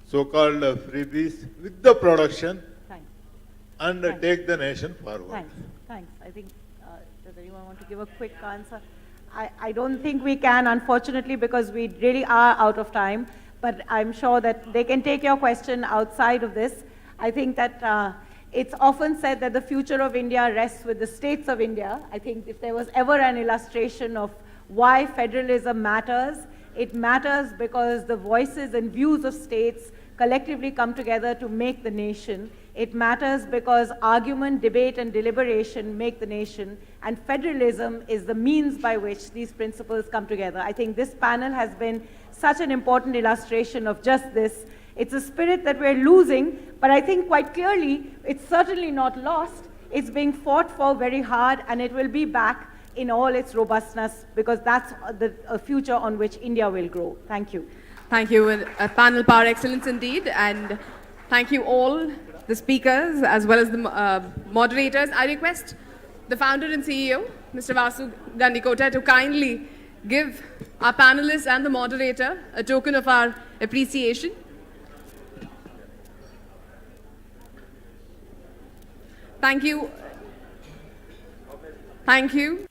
so-called freebies with the production and take the nation forward? Thanks. I think, does anyone want to give a quick answer? I don't think we can, unfortunately, because we really are out of time. But I'm sure that they can take your question outside of this. I think that it's often said that the future of India rests with the states of India. I think if there was ever an illustration of why federalism matters, it matters because the voices and views of states collectively come together to make the nation. It matters because argument, debate, and deliberation make the nation, and federalism is the means by which these principles come together. I think this panel has been such an important illustration of just this. It's a spirit that we're losing, but I think quite clearly it's certainly not lost. It's being fought for very hard, and it will be back in all its robustness, because that's the future on which India will grow. Thank you. Thank you, a panel par excellence indeed, and thank you all, the speakers as well as the moderators. I request the founder and CEO, Mr. Vasu Gandikota, to kindly give our panelists and the moderator a token of our appreciation. Thank you. Thank you.